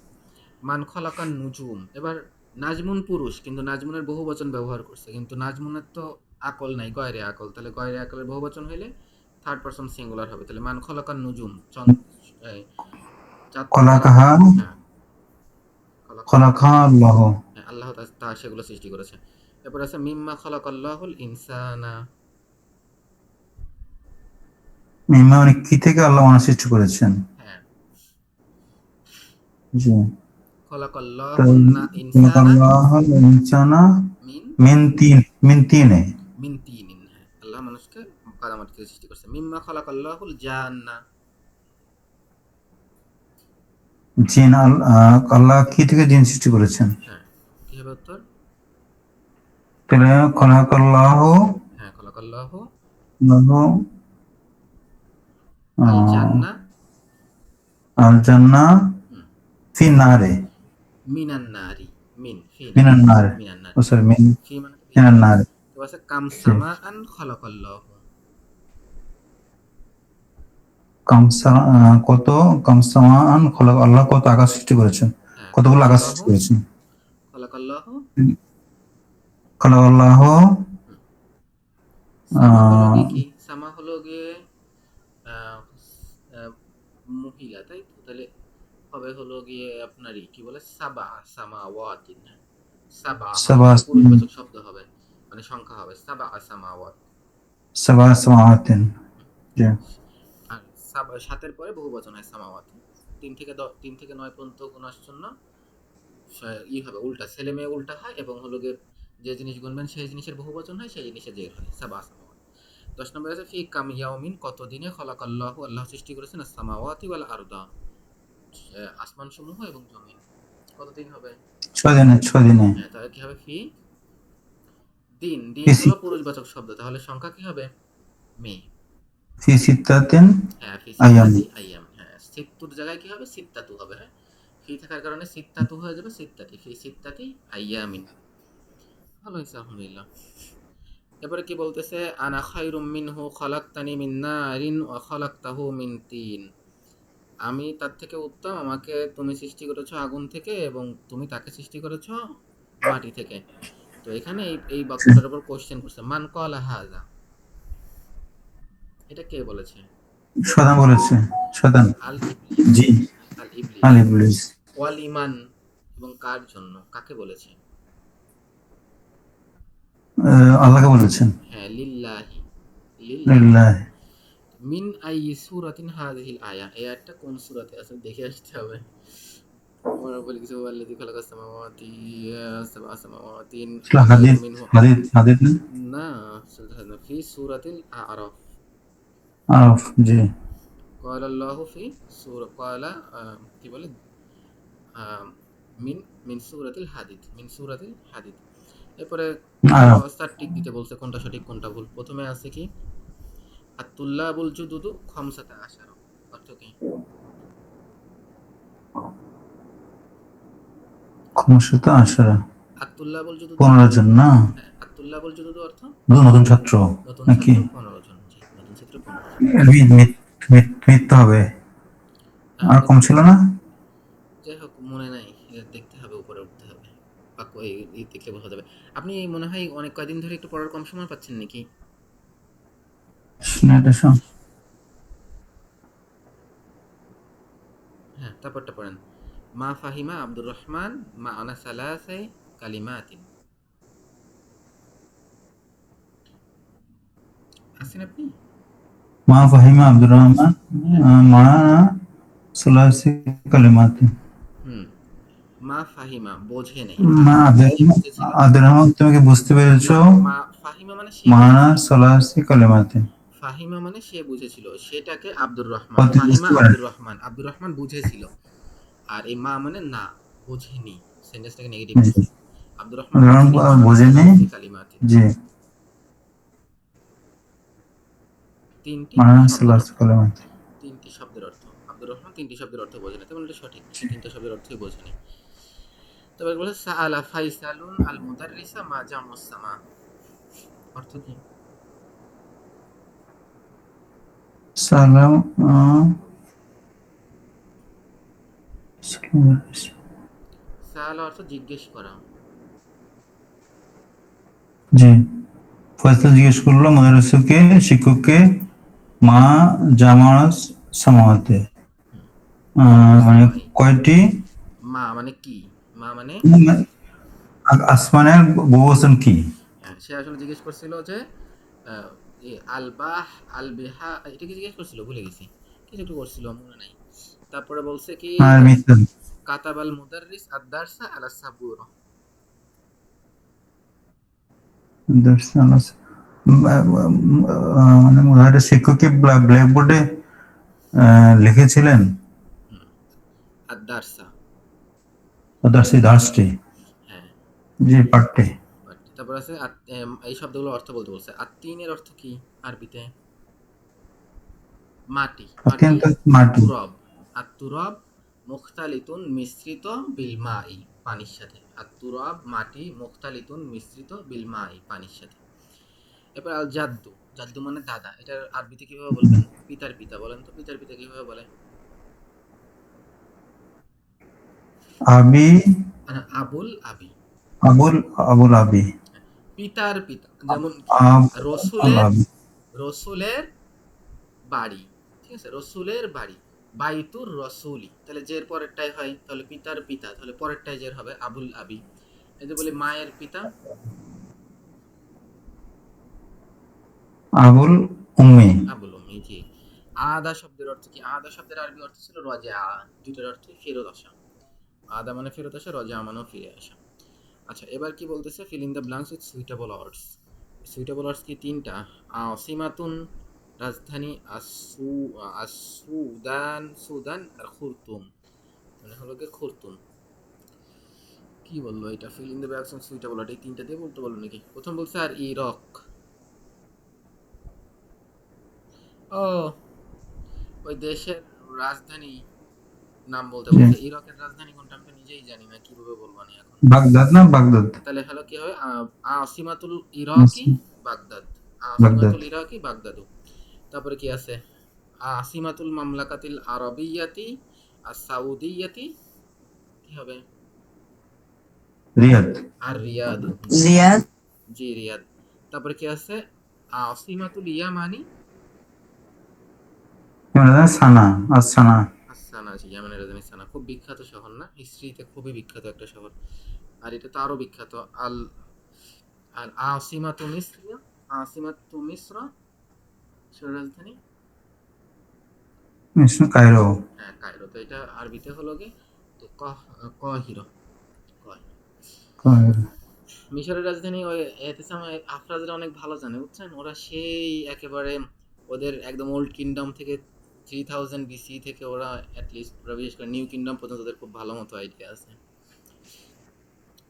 [SPEAKER 1] মান খলাকান নুজুম, এবার নাজমুন পুরুষ, কিন্তু নাজমুনের বহু বচন ব্যবহার করছে, কিন্তু নাজমুনের তো আকল নাই, গয়রে আকল, তাহলে গয়রে আকলের বহু বচন হইলে থার্ড পারসন সিঙ্গুলার হবে, তাহলে মান খলাকান নুজুম, চাঁদ তারা,
[SPEAKER 3] খলাকাহা,
[SPEAKER 1] হ্যাঁ, খলাকাহা,
[SPEAKER 3] খলাকাহা আল্লাহ।
[SPEAKER 1] হ্যাঁ, আল্লাহ তা সেগুলো সৃষ্টি করেছে। এরপর আছে মিম্মা খালাকাল্লাহুল ইনসানা।
[SPEAKER 3] মিম্মা মানে কি থেকে আল্লাহ মানুষ সৃষ্টি করেছেন?
[SPEAKER 1] হ্যাঁ,
[SPEAKER 3] জি।
[SPEAKER 1] খালাকাল্লাহুল ইনসানা
[SPEAKER 3] আল্লাহর ইনসানা
[SPEAKER 1] মিন
[SPEAKER 3] মিন তিনে।
[SPEAKER 1] মিন তিনিন। হ্যাঁ, আল্লাহ মানুষকে কাদামাটি থেকে সৃষ্টি করছে। মিম্মা খালাকাল্লাহুল জান্না।
[SPEAKER 3] জিন আল্লাহ কি থেকে জিন সৃষ্টি করেছেন?
[SPEAKER 1] হ্যাঁ, কি হবে উত্তর?
[SPEAKER 3] তাহলে খলাকাল্লাহু
[SPEAKER 1] হ্যাঁ, খালাকাল্লাহু
[SPEAKER 3] লাহু
[SPEAKER 1] আল জান্না
[SPEAKER 3] আল জান্নাহ
[SPEAKER 1] হুম,
[SPEAKER 3] ফি নারে
[SPEAKER 1] মিনান নারি। মিন ফি না,
[SPEAKER 3] মিনান নারে।
[SPEAKER 1] মিনান
[SPEAKER 3] ও
[SPEAKER 1] নারি।
[SPEAKER 3] সরি
[SPEAKER 1] ফি মানে তো
[SPEAKER 3] মিনান
[SPEAKER 1] ভিতরে।
[SPEAKER 3] নারে।
[SPEAKER 1] তো আছে কাম
[SPEAKER 3] জি।
[SPEAKER 1] সামাআন খালাকাল্লাহু।
[SPEAKER 3] কত কামসামান খলক আল্লাহ কত আকাশ সৃষ্টি করেছেন?
[SPEAKER 1] হ্যাঁ,
[SPEAKER 3] কতগুলো আকাশ সৃষ্টি করেছেন?
[SPEAKER 1] খালাকাল্লাহু
[SPEAKER 3] খলক আল্লাহ
[SPEAKER 1] হুম, সামা হলো গিয়ে কি? সামা হলো গিয়ে আহ, আহ, মহিলা, তাই তো? তাহলে হবে হলো গিয়ে আপনারই কি বলে সাবা সামাওয়াতিন। সাবা হলো
[SPEAKER 3] সাবা
[SPEAKER 1] গিয়ে পুরুষবাচক শব্দ হবে, মানে সংখ্যা হবে সাবা সামাওয়াত।
[SPEAKER 3] সাবা সামাওয়াতিন। জি।
[SPEAKER 1] আর সাবা সাতের পরে বহুবচন হয় সামাওয়াত। 3 থেকে 9 পর্যন্ত কোন আসছে না, ই হবে উল্টা, ছেলে মেয়ে উল্টা হয়, এবং হলো গিয়ে যে জিনিস গুনবেন সেই জিনিসের বহুবচন হয়, সেই জিনিসের জের হয় সাবা সামাওয়াত। 10 নম্বর আছে ফি কাম ইয়াউমিন, কত দিনে খলাকাল্লাহু আল্লাহ সৃষ্টি করেছেন সামাওয়াতি ওয়াল আরদা, আসমান সমূহ এবং জমিন। কতদিন হবে?
[SPEAKER 3] 6 দিনে 6 দিনে।
[SPEAKER 1] হ্যাঁ, তাহলে কি হবে? ফি দিন। দিন
[SPEAKER 3] ফি
[SPEAKER 1] হলো পুরুষবাচক শব্দ, তাহলে সংখ্যা কি হবে? মেয়ে।
[SPEAKER 3] ফি সিত্তাতিন
[SPEAKER 1] হ্যাঁ, ফি
[SPEAKER 3] আয়াম।
[SPEAKER 1] সিত্তাতি আইয়াম। হ্যাঁ, সিত্তুর জায়গায় কি হবে? সিত্তাতু হবে। হ্যাঁ, ফি থাকার কারণে সিত্তাতু হয়ে যাবে সিত্তাতি। ফি সিত্তাতি আইয়ামিন। ভালো হয়েছে, আলহামদুলিল্লাহ। এরপরে কি বলতেছে? আনা খায়রুম মিনহু খালাকতানি মিন নারিন ওয়া খালাকতাহু মিন তিন। আমি তার থেকে উত্তম, আমাকে তুমি সৃষ্টি করেছো আগুন থেকে এবং তুমি তাকে সৃষ্টি করেছো মাটি থেকে। তো এখানে এই বাক্যটার উপর কোশ্চেন করছে, মান ক্বালা হাযা, এটা কে বলেছে?
[SPEAKER 3] শয়তান বলেছে। শয়তান।
[SPEAKER 1] আল ইবলিস।
[SPEAKER 3] জি।
[SPEAKER 1] আল ইবলিস।
[SPEAKER 3] আল ইবলিস।
[SPEAKER 1] ওয়াল ইমান, এবং কার জন্য, কাকে বলেছে?
[SPEAKER 3] আল্লাহকে বলেছেন।
[SPEAKER 1] হ্যাঁ, লিল্লাহি। লিল্লাহি।
[SPEAKER 3] লিল্লাহ।
[SPEAKER 1] মিন আই সূরাতিন হাযিহিল আয়া, এই আয়াতটা কোন সূরাতে আছে দেখে আসতে হবে। আমার বলে কিছু আল্লাযী খালাকাস সামাওয়াতি সাবআ সামাওয়াতিন লা খায়রুম
[SPEAKER 3] হাদিদ
[SPEAKER 1] মিনহু।
[SPEAKER 3] হাদিদ হাদিদ না?
[SPEAKER 1] না, ফি সূরাতিল আ'রাফ।
[SPEAKER 3] আরফ। জি।
[SPEAKER 1] ক্বালা আল্লাহু ফি ক্বালা কি বলে আহ, মিন মিন সূরাতিল হাদিদ, মিন সূরাতিল হাদিদ। এরপরে
[SPEAKER 3] আরফ।
[SPEAKER 1] টিক দিতে বলছে, কোনটা সঠিক কোনটা ভুল। প্রথমে আছে কি আত-তুল্লাবুল জুদুদু খামসাতা আশারা, অর্থ কি?
[SPEAKER 3] ক্ষমসূত আশারা।
[SPEAKER 1] আত-তুল্লাবুল জুদুদু অর্থ?
[SPEAKER 3] 15 জন না?
[SPEAKER 1] হ্যাঁ, আত-তুল্লাবুল জুদুদু অর্থ
[SPEAKER 3] নতুন ছাত্র
[SPEAKER 1] নতুন
[SPEAKER 3] নাকি?
[SPEAKER 1] ছাত্র 15 জন। জি, নতুন ছাত্র 15 জন।
[SPEAKER 3] মিথ্যা হবে। আর কম
[SPEAKER 1] মিথ্যা।
[SPEAKER 3] ছিল না?
[SPEAKER 1] যাই হোক, মনে নাই, এটা দেখতে হবে, উপরে উঠতে হবে, বাক্য এই দেখলে বোঝা যাবে। আপনি মনে হয় অনেক কয়দিন ধরে একটু পড়ার কম সময় পাচ্ছেন নাকি?
[SPEAKER 3] না, এটা
[SPEAKER 1] হ্যাঁ, তারপরটা পড়েন। মা ফাহিমা আব্দুর রহমান মা আনা সালাসে কালিমাতিন। আছেন আপনি?
[SPEAKER 3] মা ফাহিমা আব্দুর রহমান
[SPEAKER 1] হ্যাঁ।
[SPEAKER 3] মা সুলাসি কালিমাত।
[SPEAKER 1] হুম। মা ফাহিমা বোঝে নেই,
[SPEAKER 3] মা
[SPEAKER 1] ফাহিমা মানে সে বুঝেছিল।
[SPEAKER 3] আব্দুর রহমান তুমি কি বুঝতে পেরেছো?
[SPEAKER 1] না, মা ফাহিমা মানে সে
[SPEAKER 3] মানা
[SPEAKER 1] বুঝেছিল।
[SPEAKER 3] সুলাসি কালিমাত।
[SPEAKER 1] ফাহিমা মানে সে বুঝেছিল, সেটাকে আব্দুর রহমান,
[SPEAKER 3] কত
[SPEAKER 1] ফাহিমা
[SPEAKER 3] বুঝতে পারেন?
[SPEAKER 1] আব্দুর রহমান বুঝেছিল। আর এই মা মানে না, বোঝেনি, সেন্টেন্সটাকে নেগেটিভ করছে। আব্দুর রহমান বোঝেনি মা আনা
[SPEAKER 3] বোঝেনি।
[SPEAKER 1] সালাসি কালিমাতিন।
[SPEAKER 3] জি।
[SPEAKER 1] তিনটি
[SPEAKER 3] মানা
[SPEAKER 1] শব্দের
[SPEAKER 3] সুলাসি
[SPEAKER 1] অর্থ।
[SPEAKER 3] কালিমাত।
[SPEAKER 1] তিনটি শব্দের অর্থ। আব্দুর রহমান তিনটি শব্দের অর্থ বোঝে না, তেমন এটা সঠিক, সে তিনটা শব্দের অর্থই বোঝেনি। তবে বলে সাআলা ফাইসালুন আল মুদাররিসা মা জামুস সামা, অর্থ কি?
[SPEAKER 3] সালাম
[SPEAKER 1] সাআলা অর্থ জিজ্ঞেস করা।
[SPEAKER 3] জি। ফয়সাল জিজ্ঞেস করলো মাদ্রাসাকে, শিক্ষককে, মা জামাস সামাওয়াতে।
[SPEAKER 1] জামুস
[SPEAKER 3] মানে
[SPEAKER 1] সামাই।
[SPEAKER 3] কয়টি?
[SPEAKER 1] মা মানে কি? মা মানে
[SPEAKER 3] আসমানের বহুবচন কি?
[SPEAKER 1] হ্যাঁ, সে আসলে জিজ্ঞেস করছিল যে আহ, আলবাহ আলবিহা এটা কি জিজ্ঞেস করছিল ভুলে গেছি, কিছু একটু করছিল মনে নাই। তারপরে বলছে কি
[SPEAKER 3] আর মিসাল
[SPEAKER 1] কাতাবাল মুদাররিস আদ-দারসা আলা সাবুরা।
[SPEAKER 3] দর্শন আছে। মানে মুহাদ্দিস শিক্ষক ব্ল্যাকবোর্ডে লিখেছিলেন
[SPEAKER 1] হুম, আদ-দারসা।
[SPEAKER 3] দার্সি দার্সটি
[SPEAKER 1] হ্যাঁ,
[SPEAKER 3] যে পাঠটি
[SPEAKER 1] বাট তারপর আছে এই শব্দগুলোর অর্থ বলতে বলছে। আত-তিনের অর্থ কি আরবিতে? মাটি, মাটি।
[SPEAKER 3] অত্যন্ত মাটি
[SPEAKER 1] আত-তুরাব, আত-তুরাব মুখতালিতুন মিশ্রিত বিল মাই, পানির সাথে। আত-তুরাব মাটি, মুখতালিতুন মিশ্রিত বিল মাই, পানির সাথে। এরপর আল জাদ্দু, জাদ্দু মানে দাদা, এটার আরবিতে কিভাবে বলবেন? পিতার পিতা, বলেন তো পিতার পিতা কিভাবে বলে?
[SPEAKER 3] আবি
[SPEAKER 1] মানে আবুল আবি।
[SPEAKER 3] আবুল আবুল আবি
[SPEAKER 1] পিতার পিতা যেমন কি
[SPEAKER 3] আবুল
[SPEAKER 1] রসুলের,
[SPEAKER 3] আবি
[SPEAKER 1] রসুলের বাড়ি, ঠিক আছে, রসুলের বাড়ি বাইতুর রসুলি, তাহলে জের পরেরটাই হয়, তাহলে পিতার পিতা, তাহলে পরেরটাই জের হবে আবুল আবি। এই যে বলি মায়ের পিতা,
[SPEAKER 3] আবুল উম্মি
[SPEAKER 1] আবুল উম্মি। জি। আদা শব্দের অর্থ কি? আদা শব্দের আরবি অর্থ ছিল রজা, দুইটার অর্থই ফেরত আসা। আদা মানে ফেরত আসা, রজা মানেও ফিরে আসা। আচ্ছা, এবার কি বলতেছে? Feel in the blanks with suitable words. Suitable words কি? তিনটা। আসিমাতুন রাজধানী, সুদান, সুদান আর খুরতুম মানে হলো গিয়ে খুরতুম। কি বললো এটা? Fill in the blanks with suitable word, এই তিনটা দিয়ে বলতে বললো নাকি? প্রথম বলছে আর ইরক। ও, ওই দেশের রাজধানী নাম বলতে
[SPEAKER 3] জি।
[SPEAKER 1] বলছে। ইরাকের রাজধানী কোনটা আমি তো নিজেই জানি না, কিভাবে বলবো আমি এখন?
[SPEAKER 3] বাগদাদ না বাগদাদ
[SPEAKER 1] তাহলে হলো কি হবে? আসিমাতুল ইরাকি বাগদাদ,
[SPEAKER 3] বাগদাদ
[SPEAKER 1] আসিমাতুল ইরাকি বাগদাদু। তারপরে কি আছে? আসিমাতুল মামলাকাতিল আরবিয়াতি আর সাউদিয়াতি, কি হবে?
[SPEAKER 3] রিয়াদ
[SPEAKER 1] আর রিয়াদ।
[SPEAKER 2] রিয়াদ।
[SPEAKER 1] জি, রিয়াদ। তারপরে কি আছে? আসিমাতুল ইয়ামানি
[SPEAKER 3] সানা আর সানা
[SPEAKER 1] সানা। জি, ইয়ামানের রাজধানী সানা, খুব বিখ্যাত শহর না, হিস্ট্রিতে খুবই বিখ্যাত একটা শহর। আর এটা তো আরো বিখ্যাত। আল আর আসিমাতু মিস্র, আসিমাতু মিস্র মিশরের রাজধানী।
[SPEAKER 3] কায়রো
[SPEAKER 1] হ্যাঁ, কায়রো। তো এটা আরবিতে হলো কি? তো কাহিরো, কাহিরো। মিশরের রাজধানী ওই এতেসাম আফরাজরা অনেক ভালো জানে, বুঝছেন? ওরা সেই একেবারে ওদের একদম ওল্ড কিংডম থেকে 3000 বিসি থেকে ওরা অ্যাটলিস্ট, ওরা বিশেষ করে নিউ কিংডম পর্যন্ত ওদের খুব ভালো মতো আইডিয়া আছে।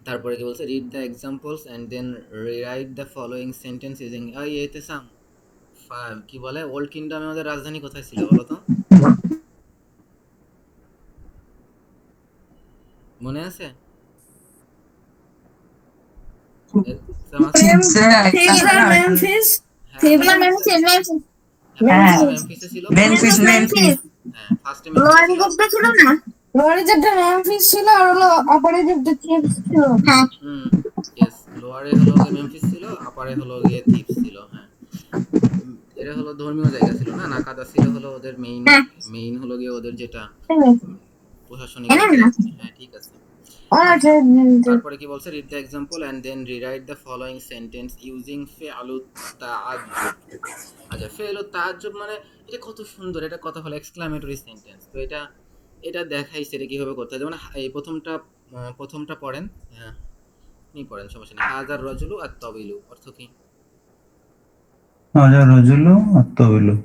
[SPEAKER 1] তারপরে কি বলছে? Read the examples and then rewrite the following sentence using. এই এতেসাম কি বলে, ওল্ড কিংডমে আমাদের রাজধানী কোথায় ছিল বলো তো? মনে আছে? এতেসাম আছে?
[SPEAKER 2] মেমফিস।
[SPEAKER 1] হ্যাঁ,
[SPEAKER 2] মেমফিস।
[SPEAKER 1] হ্যাঁ, প্রথমে মেমফিসে ছিল,
[SPEAKER 2] মেমফিস।
[SPEAKER 1] হ্যাঁ ফার্স্টে মেমফিসে
[SPEAKER 2] লোয়ার
[SPEAKER 1] ছিল।
[SPEAKER 2] ইজিপ্টে ছিল না? লোয়ার ইজিপ্টে মেমফিস ছিল আর হলো আপার ইজিপ্টে থিবস ছিল। হ্যাঁ।
[SPEAKER 1] হুম, ইয়েস। লোয়ারে হলো গিয়ে মেমফিস ছিল, আপারে হলো গিয়ে থিবস ছিল। হ্যাঁ, এরা হলো ধর্মীয় জায়গা ছিল না, নাকাদা ছিল হলো ওদের মেইন,
[SPEAKER 2] হ্যাঁ।
[SPEAKER 1] মেইন হলো গিয়ে ওদের যেটা উম, প্রশাসনিক
[SPEAKER 2] এনে
[SPEAKER 1] একটা
[SPEAKER 2] না।
[SPEAKER 1] রাজধানী। হ্যাঁ, ঠিক আছে। আচ্ছা,
[SPEAKER 2] আচ্ছা।
[SPEAKER 1] তারপরে কি বলছে? Read the example and then rewrite the following sentence using ফিআলুত তাআজ্জুব। আচ্ছা, ফিআলুত তাআজ্জুব মানে এটা কত সুন্দর, এটা কত ভালো এক্সক্লামেটরি সেন্টেন্স। তো এটা এটা দেখাইছে এটা কিভাবে করতে হয়। যেমন এই প্রথমটা পড়েন। হ্যাঁ, আপনি পড়েন, সমস্যা নেই। হাজার রজুলু আর তবিলু অর্থ কি?
[SPEAKER 3] হাজার রজুলু আত্মবিলু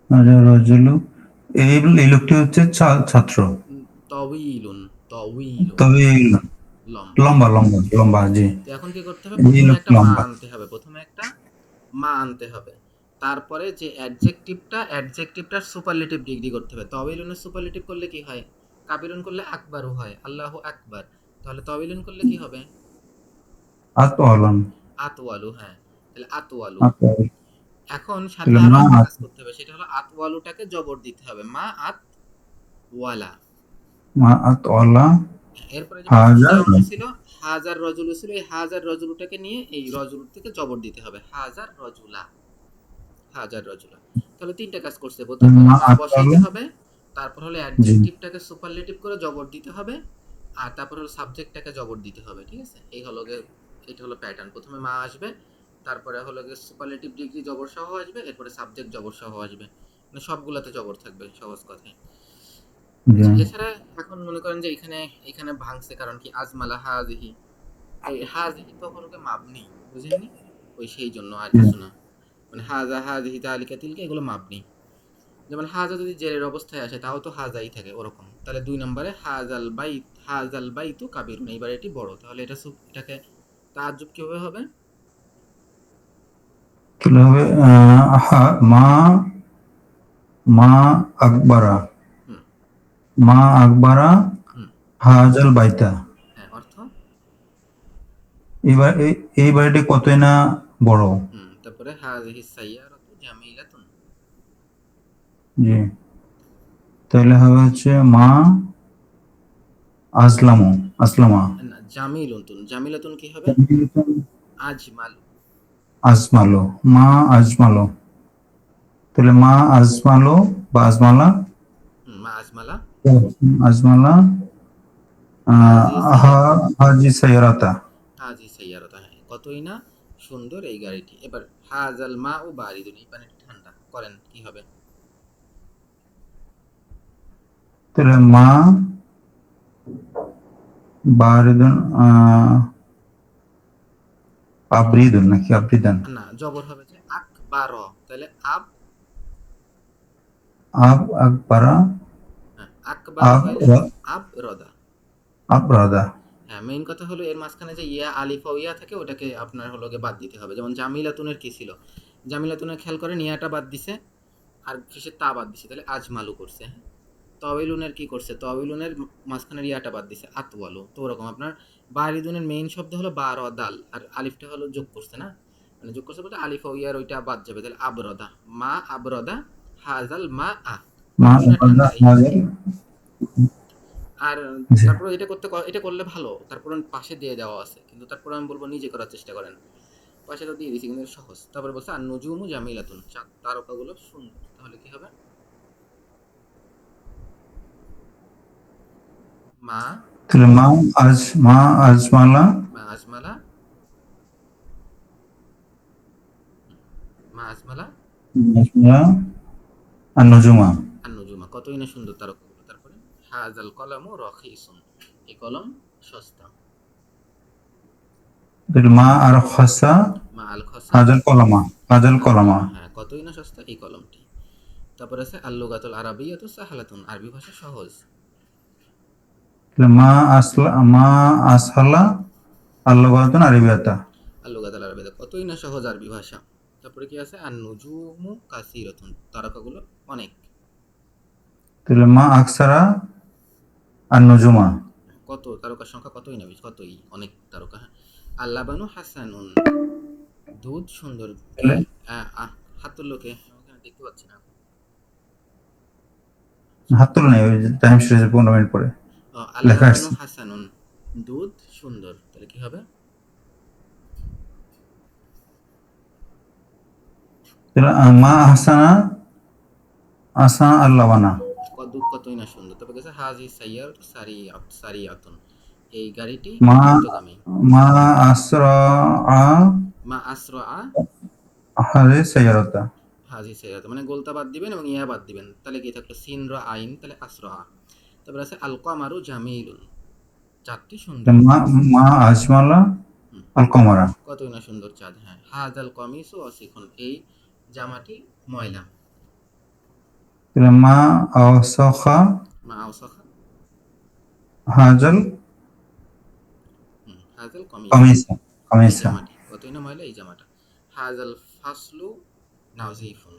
[SPEAKER 3] হাজার রজুলু এই লোকটি হচ্ছে ছাত্র
[SPEAKER 1] তবিলুন, তবিলুন
[SPEAKER 3] তবে এই
[SPEAKER 1] লম্বা।
[SPEAKER 3] লম্বা লম্বা লম্বা জি
[SPEAKER 1] তো এখন কি করতে হবে?
[SPEAKER 3] এই
[SPEAKER 1] প্রথমে
[SPEAKER 3] লোক
[SPEAKER 1] একটা মা
[SPEAKER 3] লম্বা
[SPEAKER 1] আনতে হবে, প্রথমে একটা মা আনতে হবে। তারপরে যে অ্যাডজেক্টিভটা, অ্যাডজেক্টিভটার সুপারলেটিভ ডিগ্রি করতে হবে। তবিলুনের সুপারলেটিভ করলে কি হয়? কাবিলুন করলে আকবারও হয়, আল্লাহু আকবার। তাহলে তবিলুন করলে কি হবে?
[SPEAKER 3] আতওয়ালান
[SPEAKER 1] আতওয়ালু। হ্যাঁ, তাহলে আতওয়ালু।
[SPEAKER 3] আতওয়াল
[SPEAKER 1] এখন সাথে
[SPEAKER 3] তাহলে
[SPEAKER 1] আরো
[SPEAKER 3] মা
[SPEAKER 1] একটা কাজ করতে হবে, সেটা হলো আতওয়ালুটাকে জবর দিতে হবে, মা আত ওয়ালা।
[SPEAKER 3] মা আতওয়ালা
[SPEAKER 1] এরপরে যে প্রথম যে
[SPEAKER 3] হাজার
[SPEAKER 1] অংশ ছিল হাজার রজুলু ছিল, এই হাজার রজুলুটাকে নিয়ে এই রজুলু থেকে জবর দিতে হবে, হাজার রজুলা, হাজার রজুলা। তাহলে তিনটা কাজ করতে হবে, প্রথমে
[SPEAKER 3] মা
[SPEAKER 1] মা
[SPEAKER 3] আতওয়ালা
[SPEAKER 1] বসাইতে হবে, তারপর হলো
[SPEAKER 3] জি
[SPEAKER 1] অ্যাডজেক্টিভটাকে সুপারলেটিভ করে জবর দিতে হবে, আর তারপর হলো সাবজেক্টটাকে জবর দিতে হবে, ঠিক আছে? এই হলো এটা হলো প্যাটার্ন। প্রথমে মা আসবে, তারপরে হলো সুপারলেটিভ ডিগ্রি জবর সহ আসবে, এরপরে সাবজেক্ট জবর সহ আসবে, মানে সবগুলাতে জবর থাকবে, সহজ কথায়।
[SPEAKER 3] জি
[SPEAKER 1] আচ্ছা, এছাড়া এখন মনে করেন যে এখানে এখানে ভাঙছে কারণ কি, আজমালা হাজিহি, এই হাজিহি তো হলো মাবনি, বুঝেননি? ওই সেই জন্য আর
[SPEAKER 3] জি
[SPEAKER 1] কিছু না। মানে হাজা হাজিহি তালিকা তিলকা এগুলো মাবনি। যেমন হাজা যদি জেরের অবস্থায় আসে তাও তো হাজাই থাকে, ওরকম। তাহলে 2 নম্বরে হাজাল বাইতু কাবিরুন, এইবার এটি বড়, তাহলে এটাকে তাজ্জুব কিভাবে হবে?
[SPEAKER 3] তাহলে হবে মা মা আকবারা,
[SPEAKER 1] হুম
[SPEAKER 3] মা আকবারা
[SPEAKER 1] হুম
[SPEAKER 3] হাজাল বাইতা।
[SPEAKER 1] হ্যাঁ, অর্থ
[SPEAKER 3] এবার এই বাড়িটি কতই না বড়।
[SPEAKER 1] তারপরে হাযিহি সাইয়্যারাতু জামিলাতুন।
[SPEAKER 3] জি, তাহলে হবে হচ্ছে মা আসলামু আসলামা
[SPEAKER 1] না, জামিলাতুন কি হবে? আজমালু।
[SPEAKER 3] আজমালো, মা আজমালো। তাহলে মা আজমালো বা আজমালা,
[SPEAKER 1] মা আজমালা
[SPEAKER 3] আজমালা
[SPEAKER 1] হাযিহি সাইয়্যারাতু।
[SPEAKER 3] হাজি সাইরাতা।
[SPEAKER 1] হাযিহি সাইয়্যারাতু, হ্যাঁ, কতই না সুন্দর এই গাড়িটি। এবার হাযাল মাউ বারিদুন, এই পানিটি ঠান্ডা, করেন কি হবে?
[SPEAKER 3] তাহলে মা বারিদুন আবরিদুন নাকি আবরিদান।
[SPEAKER 1] না, জবর হবে যে আকবার, তাহলে
[SPEAKER 3] আকবারা
[SPEAKER 1] আকবার
[SPEAKER 3] আব
[SPEAKER 1] হইলে আবরদা।
[SPEAKER 3] আবরাদা।
[SPEAKER 1] হ্যাঁ, মেইন কথা হলো এর মাঝখানে যে ইয়া আলিফ ও ইয়া থাকে, ওটাকে আপনার হলো বাদ দিতে হবে। যেমন জামিলাতুনের কি ছিল? জামিলাতুনের খেয়াল করেন, ইয়াটা বাদ দিছে আর শেষে তা বাদ দিছে, তাহলে আজমালু করছে। হ্যাঁ, তওয়াইলুনের কি করছে? তওয়াইলুনের মাঝখানের ইয়াটা বাদ দিছে, আতওয়ালু। তো ওরকম আপনার বারিদুনের মেইন শব্দ হলো বা র দাল, আর আলিফটা হলো যোগ করছে না, মানে যোগ করছে বলতে আলিফ ও ইয়ার ওইটা বাদ যাবে, তাহলে আবরদা, মা আবরদা হাজাল মা
[SPEAKER 3] মা
[SPEAKER 1] কতই না
[SPEAKER 3] আবরাদা
[SPEAKER 1] ঠান্ডা এই
[SPEAKER 3] হাজাল।
[SPEAKER 1] পানি। আর
[SPEAKER 3] জি
[SPEAKER 1] তারপর এটা করলে ভালো, তারপর পাশে দিয়ে দেওয়া আছে, কিন্তু তারপর আমি বলবো নিজে করার চেষ্টা করেন। পাশে তো দিয়ে দিছি, কিন্তু এটা সহজ। তারপরে বলছে আর নুজুমু জামিলাতুন, চাঁদ তারকাগুলো সুন্দর, তাহলে কি হবে? মা
[SPEAKER 3] তাহলে মা আজমালা
[SPEAKER 1] মা আজমালা মা আজমালা
[SPEAKER 3] আজমালা আর নজুমা।
[SPEAKER 1] আর নুজুমা, কতই না সুন্দর তারকাগুলো। তারপরে হাজাল কলামু রখিসুন, এই কলম সস্তা।
[SPEAKER 3] তাহলে মা আর খাসা
[SPEAKER 1] মা আল খসা
[SPEAKER 3] হাজাল কলামা, হাজাল
[SPEAKER 1] হাজাল
[SPEAKER 3] কলামা।
[SPEAKER 1] কলম, হ্যাঁ, কতই না সস্তা এই কলমটি। তারপর আছে আল্লুগাতুল আরাবিয়াতু সাহালাতুন, আরবি ভাষা সহজ।
[SPEAKER 3] তাহলে মা আসহালা আল্লাহ আরবিয়াতা।
[SPEAKER 1] আল্লুগাতুল আরাবিয়াতু, কতই না সহজ আরবি ভাষা। তারপরে কি আছে? আর নুজুমু কাসিরাতুন, তারকাগুলো অনেক।
[SPEAKER 3] তাহলে মা আকসারা আর নজুমা।
[SPEAKER 1] কত তারকার সংখ্যা, কতই না বেশি, কতই অনেক তারকা। হ্যাঁ, আল্লাহ বানু হাসানুন, দুধ সুন্দর। কে?
[SPEAKER 3] তাহলে
[SPEAKER 1] হাত তুললো কে? আমি এখানে দেখতে পাচ্ছি না।
[SPEAKER 3] হাত তুলে নেই, ওই টাইম শেষ 15 মিনিট পরে
[SPEAKER 1] আল্লাহ
[SPEAKER 3] লেখা
[SPEAKER 1] বানু
[SPEAKER 3] আসছে।
[SPEAKER 1] হাসানুন, দুধ সুন্দর, তাহলে কি হবে?
[SPEAKER 3] তাহলে মা আহসানা আসানা আল্লাবানা।
[SPEAKER 1] দুধ কতই না সুন্দর। তবে গেছে হাজি সাইয়ার সারিয়াতুন, এই গাড়িটি
[SPEAKER 3] মা
[SPEAKER 1] দ্রুতগামী।
[SPEAKER 3] মা আসরা
[SPEAKER 1] মা আসরা
[SPEAKER 3] হাজে সাইয়ারতা।
[SPEAKER 1] হাজি সাইয়াত, মানে গোলতা বাদ দিবেন এবং ইয়া বাদ দিবেন, তাহলে কি থাকলো? সিন র আইন, তাহলে আসরা। তারপরে আছে আল কমারু জামিলুন, চাঁদটি সুন্দর।
[SPEAKER 3] মা মা আজমালা
[SPEAKER 1] হুম,
[SPEAKER 3] আল কমারা।
[SPEAKER 1] কতই না সুন্দর চাঁদ। হ্যাঁ, হাজাল কমিসু অসিখুন, এই জামাটি ময়লা।
[SPEAKER 3] তাহলে মা আওসাখা
[SPEAKER 1] মা আওসাখা,
[SPEAKER 3] হাজাল
[SPEAKER 1] হাজাল কমিসা,
[SPEAKER 3] কামিসা
[SPEAKER 1] এই
[SPEAKER 3] কামিসা।
[SPEAKER 1] জামাটি কতই না ময়লা, এই জামাটা। হাজাল ফাসলু নাজিফুন।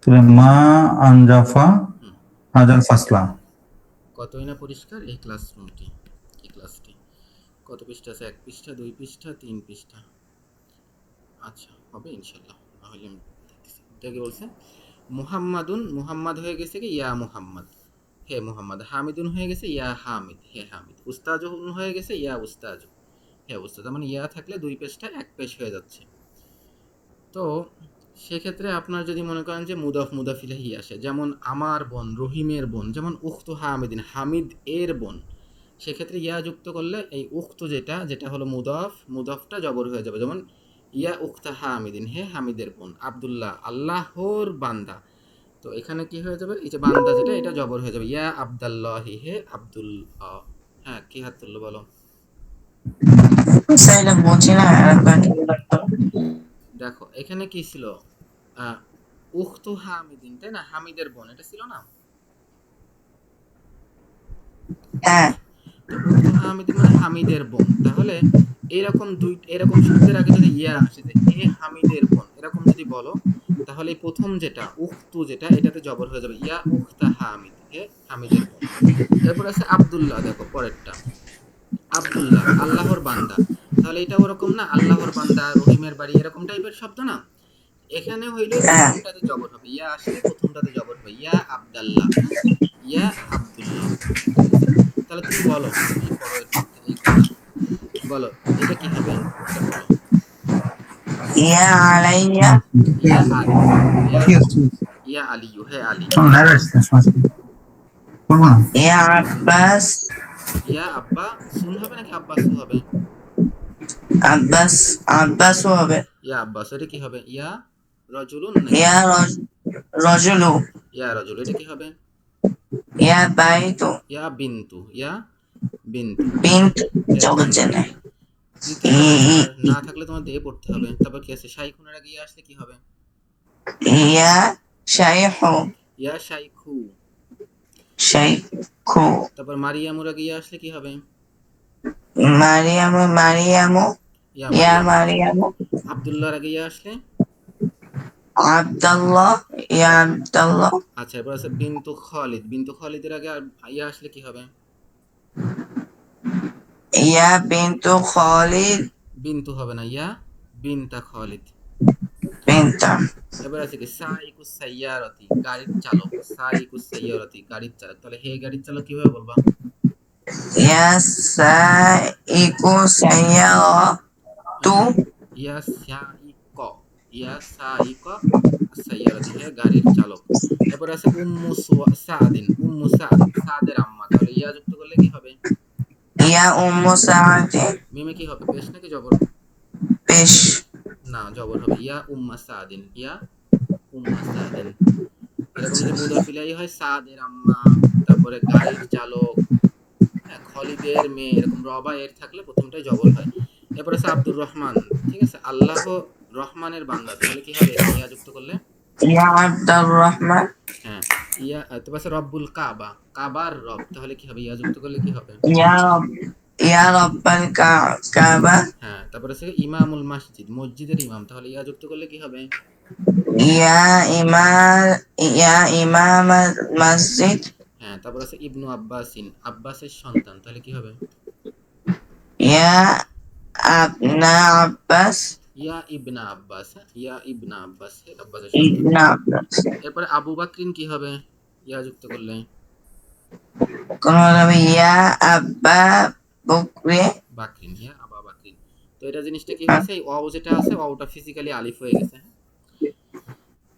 [SPEAKER 3] তাহলে মা আনজাফা
[SPEAKER 1] হুম,
[SPEAKER 3] হাজাল ফাসলা।
[SPEAKER 1] কতই না পরিষ্কার এই ক্লাসরুমটি, এই ক্লাসটি। কত পৃষ্ঠা আছে? 1 পৃষ্ঠা, 2 পৃষ্ঠা, 3 পৃষ্ঠা। আচ্ছা, হবে ইনশাল্লাহ, তাহলে আমি দেখতেছি। এটা কি বলছে? মুহাম্মাদুন, মুহাম্মদ হয়ে গেছে কি ইয়া মুহাম্মদ, হে মুহাম্মদ। হামিদুন হয়ে গেছে ইয়া হামিদ, হে হামিদ। উস্তাজুন হয়ে গেছে ইয়া উস্তাজু, হে উস্তাদ। মানে ইয়া থাকলে 2 পেজটা 1 পেজ হয়ে যাচ্ছে। তো সেক্ষেত্রে আপনার যদি মনে করেন যে মুদাফ মুদাফ ইলাইহি আসে, যেমন আমার বোন, রহিমের বোন, যেমন উখতু হামিদিন, হামিদ এর বোন, সেক্ষেত্রে ইয়া যুক্ত করলে এই উক্ত যেটা যেটা হলো মুদফ, মুদফটা জবর হয়ে যাবে। যেমন ইয়া উক্তা হামিদিন, হে হামিদের বোন, আব্দুল্লাহ আল্লাহর বান্দা। তো এখানে কি হয়ে যাবে, এই যে বান্দা যেটা এটা জবর হয়ে যাবে, ইয়া আব্দাল্লাহি, হে আব্দুল। হ্যাঁ, কি হাত তুললো বলো।
[SPEAKER 4] স্যার এটা বুঝি না, আরেকবার কি বলতো?
[SPEAKER 1] দেখো এখানে কি ছিল, আহ উখতু হামিদিন, তাই না, হামিদের বোন এটা ছিল না।
[SPEAKER 4] হ্যাঁ
[SPEAKER 1] তো উখতু হামিদিন মানে হামিদের বোন। তাহলে এরকম শব্দের আগে যদি ইয়া আসে, যে হে হামিদের বোন, এরকম যদি বলো, তাহলে এই প্রথম যেটা উখতু যেটা এটাতে জবর হয়ে যাবে, ইয়া উখতা হামিদ, হে হামিদের বোন। এরপর আছে আব্দুল্লাহ, দেখো পরেরটা আব্দুল্লাহ আল্লাহর বান্দা। তাহলে এটা ওরকম না, আল্লাহর বান্দা রহিমের বাড়ি এরকম টাইপের শব্দ না। এখানে হইলে
[SPEAKER 4] হ্যাঁ
[SPEAKER 1] প্রথমটাতে জবর হবে, ইয়া আসলে প্রথমটাতে জবর হবে, ইয়া আব্দাল্লাহ, হ্যাঁ? ইয়া আব্দুল্লাহ। ঠিক আছে, তাহলে তুমি বলো, তুমি পড়ো এই কথা বলো, এটা কি হবে, এটা বলো।
[SPEAKER 4] ইয়া আলাইয়া
[SPEAKER 1] ইয়া আলী, ইয়া
[SPEAKER 3] ঠিক আছে, ঠিক আছে।
[SPEAKER 1] ইয়া আলিয়ু, হে আলী।
[SPEAKER 3] শোনো, বাইরে আসতে সমস্যা নেই। করবো না।
[SPEAKER 4] ইয়া আব্বাস,
[SPEAKER 1] ইয়া আব্বা সুন হবে নাকি আব্বাসু হবে?
[SPEAKER 4] আব্বাস আব্বাসও হবে।
[SPEAKER 1] ইয়া আব্বাস, এটা কি হবে, ইয়া রজুলুন নাকি
[SPEAKER 4] ইয়া রজুলু,
[SPEAKER 1] ইয়া রজুল, এটা কি হবে,
[SPEAKER 4] ইয়া বাইতু,
[SPEAKER 1] ইয়া বিন্তু, ইয়া বিন্তু,
[SPEAKER 4] বিন্ত
[SPEAKER 1] ইয়া
[SPEAKER 4] চলে
[SPEAKER 1] বিন্তু।
[SPEAKER 4] চেনে,
[SPEAKER 1] দিতে হবে তোমার, না থাকলে তোমার দিয়ে পড়তে হবে। তারপর কি আছে, শাইখুনের আগে ইয়া আসলে কি হবে,
[SPEAKER 4] ইয়া শাইখু,
[SPEAKER 1] ইয়া শাইখু।
[SPEAKER 4] শাইখু,
[SPEAKER 1] তারপর মারিয়ামুর আগে ইয়া আসলে কি হবে,
[SPEAKER 4] মারিয়ামু, মারিয়ামু,
[SPEAKER 1] ইয়া
[SPEAKER 4] ইয়া
[SPEAKER 1] মারিয়াম।
[SPEAKER 4] মারিয়ামু,
[SPEAKER 1] আব্দুল্লাহর আগে ইয়া আসলে,
[SPEAKER 4] আব্দাল্লাহ, ইয়া আব্দাল্লাহ,
[SPEAKER 1] আচ্ছা এবার আছে বিন্তু খালিদ, বিন্তু খালিদের আগে ইয়া আসলে কি হবে,
[SPEAKER 4] ইয়া বিন্তু খালিদ,
[SPEAKER 1] বিন্তু হবে না, ইয়া বিনতা খালিদ।
[SPEAKER 4] বিনতা,
[SPEAKER 1] এবার আছে কি সাইকুস সাইয়ারাতি, গাড়ির চালক, সাইকুস সাইয়ারাতি গাড়ির চালক। তাহলে হে গাড়ির চালক কিভাবে বলবা,
[SPEAKER 4] ইয়া সাইকু সাইয়ারাতু,
[SPEAKER 1] হ্যাঁ, ইয়া সাইক, ইয়া সাইক সাইয়ারাতি, হে গাড়ির চালক। এরপর আছে উম্মু সাদিন, উম্মু সাদ সাদের আম্মা। তাহলে ইয়া যুক্ত করলে কি হবে,
[SPEAKER 4] ইয়া উম্মু সাআদি,
[SPEAKER 1] মিমে কি হবে, পেশ নাকি জবর,
[SPEAKER 4] পেশ,
[SPEAKER 1] না জবর হবে, ইয়া উম্মা সাদিন, ইয়া উম্মা সাদিন। এরকম যদি মুদাফ ইলাইহি হয়, সাদের আম্মা, তারপরে গাড়ির চালক, হ্যাঁ, খলিদের মেয়ে, এরকম রবা এর থাকলে প্রথমটাই জবর হয়। এরপর আছে আব্দুর রহমান, ঠিক আছে, আল্লাহ রহমানের বান্দা। তাহলে কি হবে, এখানে ইয়া যুক্ত করলে,
[SPEAKER 4] ইয়া আব্দুর রহমান,
[SPEAKER 1] হ্যাঁ, ইয়া। তারপর আছে রব্বুল কাবা, কাবার রব। তাহলে কি হবে, ইয়া যুক্ত করলে কি হবে,
[SPEAKER 4] ইয়া রব, ইয়া রব্বাল কাবা,
[SPEAKER 1] হ্যাঁ। তারপর আছে ইমামুল মসজিদ, মসজিদের ইমাম। তাহলে ইয়া যুক্ত করলে কি হবে,
[SPEAKER 4] ইয়া ইমাম, ইয়া ইমাম মসজিদ,
[SPEAKER 1] হ্যাঁ। তারপর আছে ইবনু আব্বাসিন, আব্বাসের সন্তান। তাহলে কি হবে,
[SPEAKER 4] ইয়া আবনা আব্বাস,
[SPEAKER 1] ইয়া ইবনা আব্বাস, হ্যাঁ, ইয়া ইবনা আব্বাস, আব্বাসের সন্তান।
[SPEAKER 4] ইবনা আব্বাস,
[SPEAKER 1] এরপরে আবু বাকরিন কি হবে, ইয়া যুক্ত করলে,
[SPEAKER 4] কোন হবে ইয়া আব্বা বকরে,
[SPEAKER 1] বাকরিন, ইয়া আবা বাকরিন। তো এটা জিনিসটা কি হয়েছে, এই ওয়াও যেটা আছে ওয়াওটা ফিজিক্যালি আলিফ হয়ে গেছে, হ্যাঁ।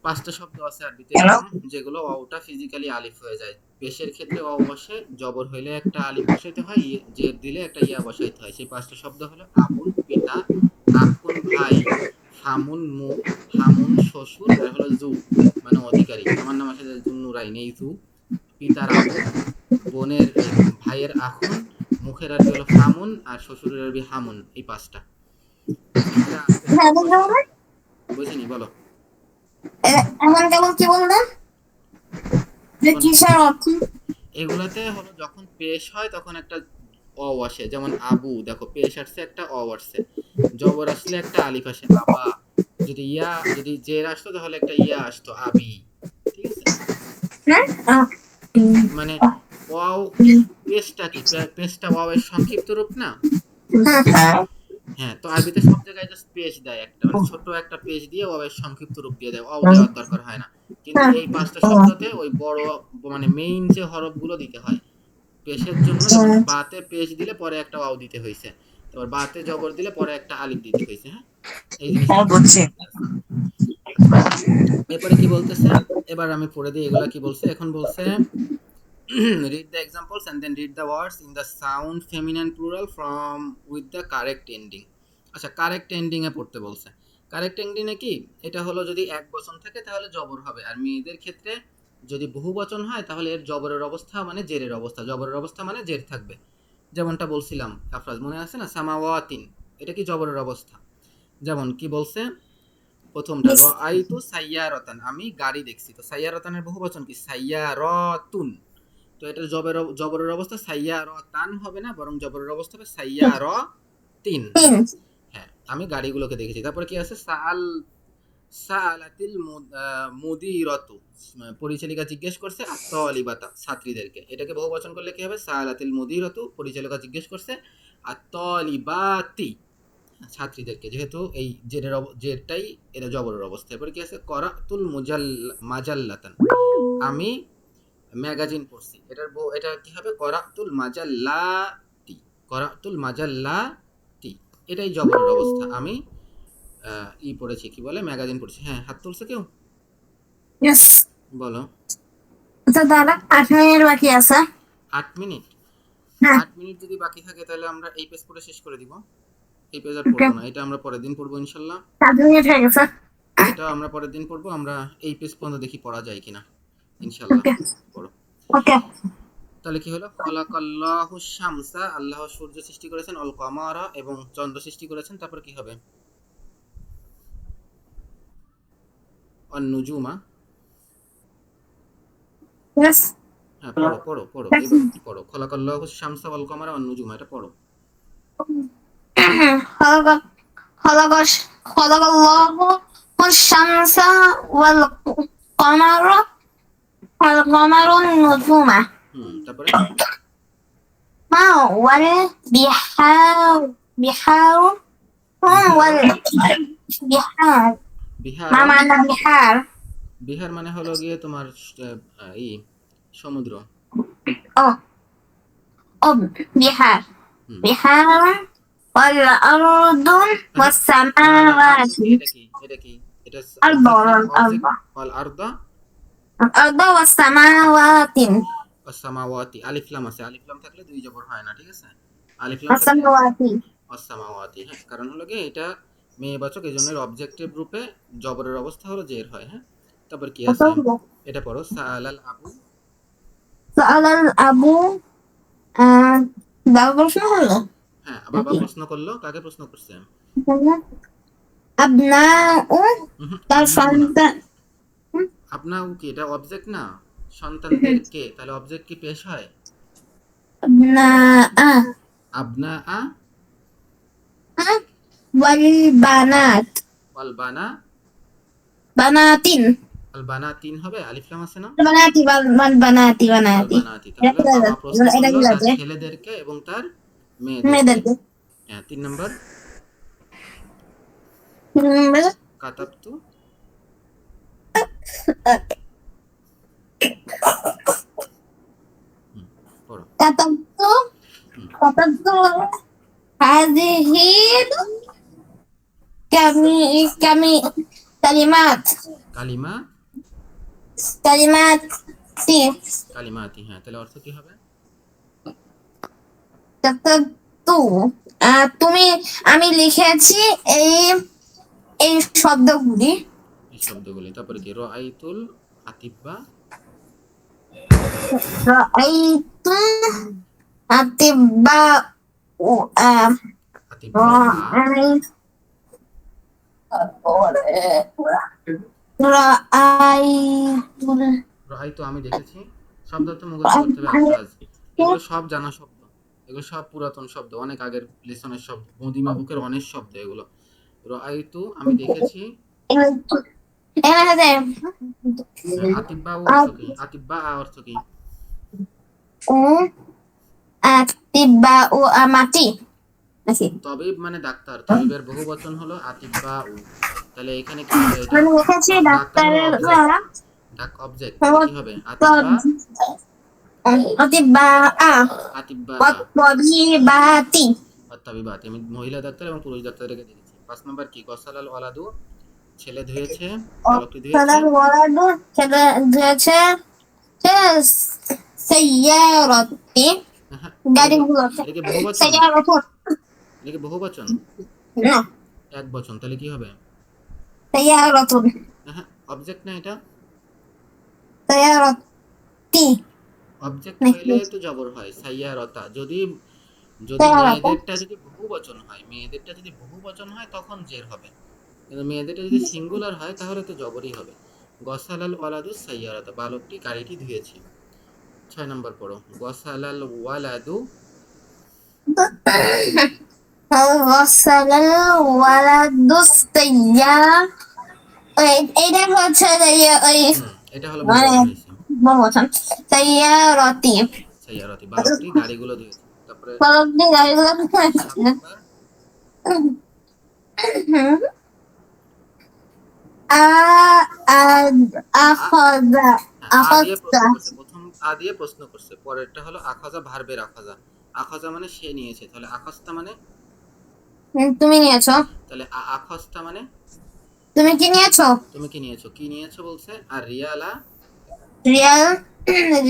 [SPEAKER 1] পাঁচটা শব্দ আছে আরবিতে
[SPEAKER 4] কেন?
[SPEAKER 1] এরকম, যেগুলো ওয়াওটা ফিজিক্যালি আলিফ হয়ে যায়। পেশের ক্ষেত্রে ওয়াও বসে, জবর হইলে একটা আলিফ বসাইতে হয়, জের দিলে একটা ইয়া বসাইতে হয়। সেই পাঁচটা শব্দ হলো আবুন পিতা, আকুন ভাই, হামুন মুখ, হামুন শ্বশুর, আর হলো জু মানে অধিকারী। আমার নাম আছে জুন্নুরাইন, এই জু। পিতার আবু, বোনের ভাইয়ের আখুন, মুখের আরবি হলো ফামুন, আর শ্বশুরের আরবি হামুন। এই পাঁচটা, এরা আরবিতে সব
[SPEAKER 2] এমন
[SPEAKER 1] বসে।
[SPEAKER 2] কেমন,
[SPEAKER 1] বুঝিনি, বলো।
[SPEAKER 2] এমন কেমন কি বললেন, যে কিসের অর্থ?
[SPEAKER 1] এগুলাতে হলো যখন পেশ হয় তখন একটা অ আসে, যেমন আবু, দেখো পেশ আসছে একটা অ আসছে, জবর আসলে একটা আলিফ আসে আবা, যদি জের আসতো তাহলে একটা ইয়া আসতো আবি। ঠিক আছে,
[SPEAKER 2] হ্যাঁ
[SPEAKER 1] মানে ওয়াও, পেশটা কি, পেশটা ওয়াও এর সংক্ষিপ্ত রূপ না।
[SPEAKER 4] হ্যাঁ
[SPEAKER 1] হ্যাঁ, তো আরবিতে সব জায়গায় জাস্ট পেশ দেয় একটা, মানে ছোট একটা পেশ দিয়ে ওয়াও এর সংক্ষিপ্ত রূপ দিয়ে দেয়, ওয়াও দেওয়ার দরকার হয় না। কিন্তু এই পাঁচটা শব্দতে ওই বড় মানে মেইন যে হরফগুলো দিতে হয় পেশের জন্য। যেমন বাতে পেশ দিলে পরে একটা ওয়াও দিতে হয়েছে, তারপর বাতে জবর দিলে পরে একটা আলিফ দিতে হয়েছে, হ্যাঁ। এই জিনিসটা
[SPEAKER 4] বুঝছি।
[SPEAKER 1] এরপরে কি বলতেছে, এবার আমি পড়ে দিই এগুলা কি বলছে। এখন বলছে read the examples and then read the words in the sound feminine plural from with the correct ending. আচ্ছা, কারেক্ট এন্ডিং এ পড়তে বলছে। কারেক্ট এন্ডিং এ কি, এটা হলো যদি এক বচন থাকে তাহলে জবর হবে, আর মেয়েদের ক্ষেত্রে যদি বহু বচন হয় তাহলে এর জবরের অবস্থা মানে জেরের অবস্থা, জবরের অবস্থা মানে জের থাকবে। যেমনটা বলছিলাম আফরাজ, মনে আছে না, সামাওয়াতিন, এটা কি জবরের অবস্থা। যেমন কি বলছে প্রথমটা, রাআইতু সাইয়ারাতান, আমি গাড়ি দেখছি, তো সাইয়ারাতানের বহু বচন কি, সাইয়ারাতুন। তো এটার জবরের অবস্থা সাইয়ারাতান হবে না, বরং জবরের অবস্থা হবে সাইয়ারাতিন।
[SPEAKER 2] তিন।
[SPEAKER 1] হ্যাঁ, আমি গাড়িগুলোকে দেখেছি। তারপরে কি আছে, সাআলাতিল মুদিরাতু, পরিচালিকা জিজ্ঞেস করছে আত-তালিবাতা, ছাত্রীদেরকে। এটাকে বহুবচন করলে কি হবে, সাআলাতিল মুদিরাতু, পরিচালিকা জিজ্ঞেস করছে আত-তালিবাতি, ছাত্রীদেরকে। যেহেতু এই জেরটাই এটা জবরের অবস্থা। এরপরে কি আছে, করাতুল মাজাল্লাতান, আমি ম্যাগাজিন পড়ছি। এটা কি হবে, করাতুল মাজাল্লাতি, করাতুল মাজাল্লাতি, এটাই জবরের অবস্থা। আমি পড়েছি, কি বলে, ম্যাগাজিন পড়েছি। হ্যাঁ, হাত তুলছে কেউ,
[SPEAKER 2] ইয়েস।
[SPEAKER 1] বলো।
[SPEAKER 2] আচ্ছা দাদা, 8 মিনিট বাকি আছে।
[SPEAKER 1] 8 মিনিট?
[SPEAKER 2] হ্যাঁ।
[SPEAKER 1] 8 মিনিট যদি বাকি থাকে তাহলে আমরা এই পেজ পড়ে শেষ করে দিব। এই পেজ আর
[SPEAKER 2] Okay.
[SPEAKER 1] পড়বো না, এটা আমরা পরের দিন পড়বো ইনশাল্লাহ।
[SPEAKER 2] 7 মিনিট হয়ে গেছে।
[SPEAKER 1] এটা আমরা পরের দিন পড়বো। আমরা এই পেজ পর্যন্ত দেখি পড়া যায় কিনা, ইনশাল্লাহ।
[SPEAKER 2] ওকে
[SPEAKER 1] পড়ো।
[SPEAKER 2] ওকে।
[SPEAKER 1] তাহলে কি হলো, খালাকাল্লাহু শামসা, আল্লাহ সূর্য সৃষ্টি করেছেন, অল কামারা, এবং চন্দ্র সৃষ্টি করেছেন। তারপর কি হবে, অন নুজুমা।
[SPEAKER 2] ইয়েস।
[SPEAKER 1] হ্যাঁ, পড়ো পড়ো পড়ো, এবার পড়ো, খালাকাল্লাহু শামসা ওয়াল কামারা ওয়ান নুজুমা, এটা পড়ো।
[SPEAKER 2] خلق خلق خلق الله الشمس والقمر والقمر النجوم
[SPEAKER 1] তারপরে
[SPEAKER 2] ما والبحار بحار والبحار
[SPEAKER 1] বিহার।
[SPEAKER 2] ما معنى بحار؟
[SPEAKER 1] বিহার মানে হলো গিয়ে তোমার সমুদ্র।
[SPEAKER 2] أو أو بحار
[SPEAKER 1] হুম।
[SPEAKER 2] بحار والأرض والسماوات
[SPEAKER 1] এটা কি, এটা কি, এটা
[SPEAKER 2] الأرض والأرض
[SPEAKER 1] ওয়াল আরদা
[SPEAKER 2] الأرض والسماوات
[SPEAKER 1] ওয়াস-সামাওয়াতি, আলিফ লাম আছে, আলিফ লাম থাকলে দুই জবর হয় না, ঠিক আছে। আলিফ লাম থাকলে
[SPEAKER 2] والسماوات
[SPEAKER 1] ওয়াস-সামাওয়াতি। হ্যাঁ, কারণ হলো গিয়ে এটা মেয়েবাচক, এই জন্য অবজেক্টিভ রূপে জবরের অবস্থা হলো জের হয়। হ্যাঁ, তারপর কি আছে, এটা পড়ো, সাআলাল আবু।
[SPEAKER 2] سأل الأبو বাবা প্রশ্ন হলো
[SPEAKER 1] হ্যাঁ, বাবা প্রশ্ন করলো, কাকে প্রশ্ন করছে,
[SPEAKER 2] আবনাউ তার সন্তান
[SPEAKER 1] আপনাও কি, এটা অবজেক্ট না, সন্তানদেরকে, তাহলে অবজেক্ট কি পেশ হয়,
[SPEAKER 2] আবনা
[SPEAKER 1] আবনা আ
[SPEAKER 2] ওয়াল বানাত
[SPEAKER 1] ওয়াল বানা,
[SPEAKER 2] বানাতিন
[SPEAKER 1] ওয়াল বানাতিন হবে, আলিফ লাম আছে না,
[SPEAKER 2] বানাতি ওয়াল বানাতি
[SPEAKER 1] ওয়াল
[SPEAKER 2] বানাতি
[SPEAKER 1] বানাতি। তাহলে বাবা প্রশ্ন
[SPEAKER 2] এটা কি
[SPEAKER 1] করলো তার
[SPEAKER 2] আছে
[SPEAKER 1] ছেলেদেরকে এবং তার
[SPEAKER 2] মেয়েদেরকে
[SPEAKER 1] মেয়েদেরকে। হ্যাঁ, 3 নম্বর, কাতাবতু, পড়ো।
[SPEAKER 2] কাতাবতু কাতাবতু হাযিহি কামি কালিমাত
[SPEAKER 1] কালিমা,
[SPEAKER 2] কালিমাতি
[SPEAKER 1] কালিমাতি। হ্যাঁ, তাহলে অর্থ কি হবে,
[SPEAKER 2] কাতাবতু তুমি আমি লিখেছি এই এই শব্দগুলি
[SPEAKER 1] এই শব্দগুলি। তারপরে কি, রাআইতুল আতিব্বা,
[SPEAKER 2] রাআইতু আতিব্বা
[SPEAKER 1] আতিব্বা
[SPEAKER 2] রাআইতুল
[SPEAKER 1] রাআইতু, আমি দেখেছি। শব্দ তো মুখস্থ করতে হবে আফরাজ, এগুলো সব জানা শব্দ, এগুলো সব পুরাতন শব্দ, অনেক আগের লেসনের শব্দ, মদিমা বুকের অনেক শব্দ এগুলো। রাআইতু, আমি দেখেছি। আতিব্বা অর্থ কি, আতিব্বা অর্থ কি,
[SPEAKER 2] আতিব্বা ও মাটি নাকি
[SPEAKER 1] তবিব মানে ডাক্তার, তবিবের বহু বচন হলো আতিব্বা। তাহলে এখানে কি হবে, এটা
[SPEAKER 2] আমি লিখেছি ডাক্তারের
[SPEAKER 1] অবজেক্ট, কি হবে, আতিব্বা,
[SPEAKER 2] আতিব্বা
[SPEAKER 1] আতিব্বা
[SPEAKER 2] ওয়াতাবিবাতি
[SPEAKER 1] অত্তাবিবাতি, আমি মহিলা ডাক্তার এবং পুরুষ ডাক্তারকে দেখেছি। 5 নম্বর কি, গসালাল ওয়ালাদু, ছেলে ধুয়েছে, বালকটি ধুয়েছে,
[SPEAKER 2] সালাল ওয়ালাদু ছেলে ধুয়েছে সাইয়ারাতি
[SPEAKER 1] হ্যাঁ,
[SPEAKER 2] গাড়িগুলো
[SPEAKER 1] এটা কি বহু বচন?
[SPEAKER 2] সাইয়ারাতুন
[SPEAKER 1] এটা কি বহু বচন?
[SPEAKER 2] না
[SPEAKER 1] এক বচন, তাহলে কি হবে?
[SPEAKER 2] সাইয়ারাতুন
[SPEAKER 1] হ্যাঁ, অবজেক্ট না এটা?
[SPEAKER 2] সাইয়ারাতি
[SPEAKER 1] অবজেক্ট হইলে
[SPEAKER 2] নাকি
[SPEAKER 1] তো জবর হয় সাইয়ারতা। যদি যদি
[SPEAKER 2] সাইয়ারাতুন
[SPEAKER 1] মেয়েদেরটা যদি বহু বচন হয়, মেয়েদেরটা যদি বহু বচন হয় তখন জের হবে, কিন্তু মেয়েদেরটা যদি সিঙ্গুলার হয় তাহলে তো জবরই হবে। গসালাল ওয়ালাদু সাইয়ারাতা, বালকটি গাড়িটি ধুয়েছে। 6 নম্বর পড়ো। গসালাল ওয়ালাদু,
[SPEAKER 2] ওয়াসালাল ওয়ালাদুস সাইয়ারা এইটা হচ্ছে যে ওই
[SPEAKER 1] এটা হলো বহু
[SPEAKER 2] মানে
[SPEAKER 1] বচন হয়েছে।
[SPEAKER 2] বহুবচন সাইয়ারাতি
[SPEAKER 1] সাইয়ারাতি, বালকটি গাড়িগুলো ধুয়েছে। তারপরে
[SPEAKER 2] বালকটি গাড়িগুলো
[SPEAKER 1] 7 নম্বর,
[SPEAKER 2] আ আখাযা
[SPEAKER 1] হ্যাঁ, আ দিয়ে
[SPEAKER 2] আখাযা
[SPEAKER 1] প্রশ্ন করছে, প্রথম আ দিয়ে প্রশ্ন করছে, পরেরটা হলো আখাজা, ভার্বের আখাজা। আখাজা মানে সে নিয়েছে, তাহলে আখাজতা মানে,
[SPEAKER 2] তুমি নিয়েছো
[SPEAKER 1] আখাজতা মানে
[SPEAKER 2] তুমি কি নিয়েছো
[SPEAKER 1] তুমি কি নিয়েছো, কি নিয়েছো বলছে। আর রিয়ালা,
[SPEAKER 2] রিয়াল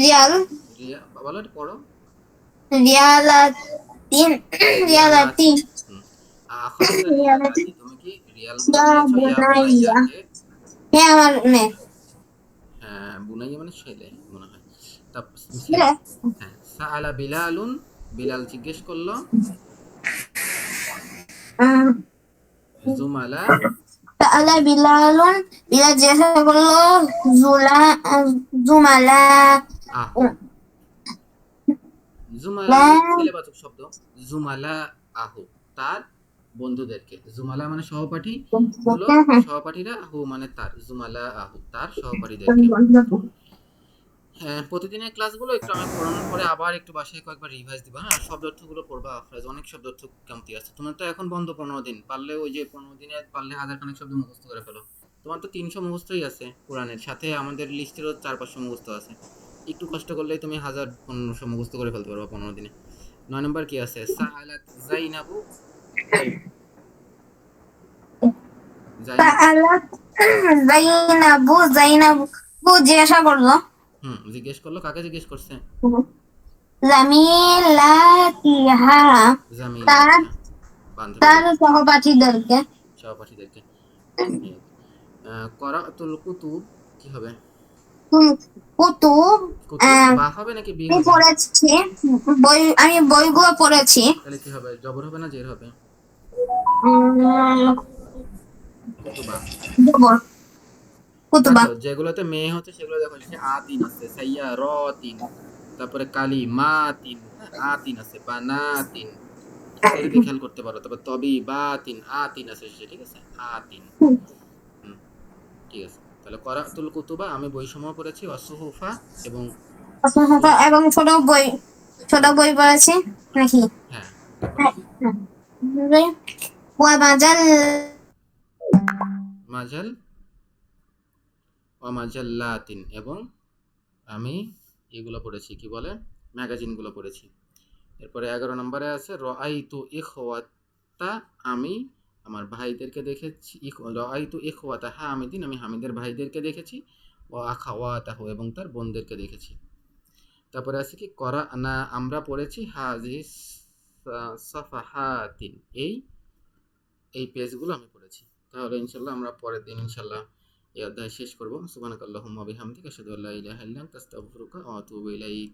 [SPEAKER 2] রিয়াল
[SPEAKER 1] রিয়া বলো এটা পড়ো।
[SPEAKER 2] রিয়ালাতিন রিয়ালাতি
[SPEAKER 1] রিয়ালাতি, আখাজতা
[SPEAKER 2] রিয়ালাতি
[SPEAKER 1] রিয়ালাতি, তুমি কি রিয়ালগুলো
[SPEAKER 2] ইয়া
[SPEAKER 1] নিয়েছো। ইয়া বুনাইয়া,
[SPEAKER 2] বুনাইয়া
[SPEAKER 1] হে,
[SPEAKER 2] হ্যাঁ আমার মেয়ে
[SPEAKER 1] হ্যাঁ বুনাইয়া মানে ছেলে মনে হয়। তারপর ছেলে,
[SPEAKER 2] বুঝলে?
[SPEAKER 1] হ্যাঁ। সাআলা বিলালুন, বিলাল জিজ্ঞেস করলো। জুমালা,
[SPEAKER 2] তাআলা বিলালুন বিলাল জিজ্ঞাসা করলো জুলা জুমালা
[SPEAKER 1] আহু, জুমালা
[SPEAKER 2] লা
[SPEAKER 1] মানে ছেলেবাচক শব্দ। জুমালা আহু, তার বন্ধুদেরকে। জুমালা মানে সহপাঠী, গুলো সহপাঠীরা, আহু মানে তার, জুমালা আহু তার সহপাঠীদেরকে। হ্যাঁ, প্রতিদিনের ক্লাসগুলো একটু আমি পড়ানোর পরে আবার একটু বাসায় কয়েকবার রিভাইজ দিবা। হ্যাঁ, শব্দ অর্থগুলো পড়বা। ফ্রেজ অনেক শব্দ অর্থ কমতি আছে। তোমার তো এখন বন্ধ 15 দিন, পারলে ওই যে 15 দিনে পারলে 1000 খানেক শব্দ মুখস্থ করে ফেলো। তোমার তো 300 মুখস্থই আছে কোরআনের সাথে, আমাদের লিস্টেরও 400-500 মুখস্থ আছে। একটু কষ্ট করলেই তুমি 1000-1500 মুখস্থ করে ফেলতে পারবা 15 দিনে। 9 নম্বর কি আছে? সাআলাত জাইনাবু, জাইনাব,
[SPEAKER 2] তাআলা জাইনাবু জিজ্ঞাসা করলো
[SPEAKER 1] জিজ্ঞেস করলো, কাকে জিজ্ঞেস করছে?
[SPEAKER 2] জামিলাতিহা তার
[SPEAKER 1] জামিলাতিহা,
[SPEAKER 2] তার
[SPEAKER 1] বান্ধবীদেরকে,
[SPEAKER 2] সহপাঠীদেরকে
[SPEAKER 1] সহপাঠীদেরকে। করাতুল কুতুব কি হবে?
[SPEAKER 2] কুতুব
[SPEAKER 1] কুতুব বা হবে নাকি বি
[SPEAKER 2] আমি
[SPEAKER 1] হবে?
[SPEAKER 2] পড়েছি আমি বইগুলো পড়েছি
[SPEAKER 1] তাহলে কি হবে? জবর হবে না জের হবে?
[SPEAKER 2] উম,
[SPEAKER 1] কুতুবা।
[SPEAKER 2] জবর, কুতুবা
[SPEAKER 1] দেখো যেগুলোতে মেয়ে হচ্ছে সেগুলো দেখো, সে আ তিন আছে, সাইয়া র তিন, তারপরে কালি মা তিন, হ্যাঁ, আ তিন আছে, বা না তিন, এদিকে খেয়াল করতে পারো। তারপর তবি বা তিন, আ তিন আছে শেষে, ঠিক আছে, আ তিন। হুম, ঠিক আছে। তাহলে করাতুল কুতুবা, আমি বই সমূহ পড়েছি, অসুহুফা এবং
[SPEAKER 2] এবং ছোট
[SPEAKER 1] ছোট,
[SPEAKER 2] বই পড়েছি নাকি
[SPEAKER 1] হ্যাঁ। তারপরে
[SPEAKER 2] ওয়া মাজাল
[SPEAKER 1] মাজাল, ওয়ামাজাল্লাতিন, এবং আমি এগুলো পড়েছি, কি বলে, ম্যাগাজিনগুলো পড়েছি। এরপরে 11 নম্বরে আছে রাআইতু ইখওয়াতা, আমি আমার ভাইদেরকে দেখেছি। রাআইতু ইখওয়াতা হামিদিন, আমি হামিদের ভাইদেরকে দেখেছি। ও আখাওয়াতাহু, এবং তার বোনদেরকে দেখেছি। তারপরে আছে কি করানা, আমরা পড়েছি হাজিস সাফাহাতিন, এই এই পেজগুলো আমি পড়েছি। তাহলে ইনশাল্লাহ আমরা পরের দিন ইনশাল্লাহ এই অধ্যায় শেষ করবো। সুবহানাকাল্লাহুম্মা বিহামদিকা আশহাদু আল্লা ইলাহা ইল্লা আনতা আস্তাগফিরুকা ওয়া আতুবু ইলাইক।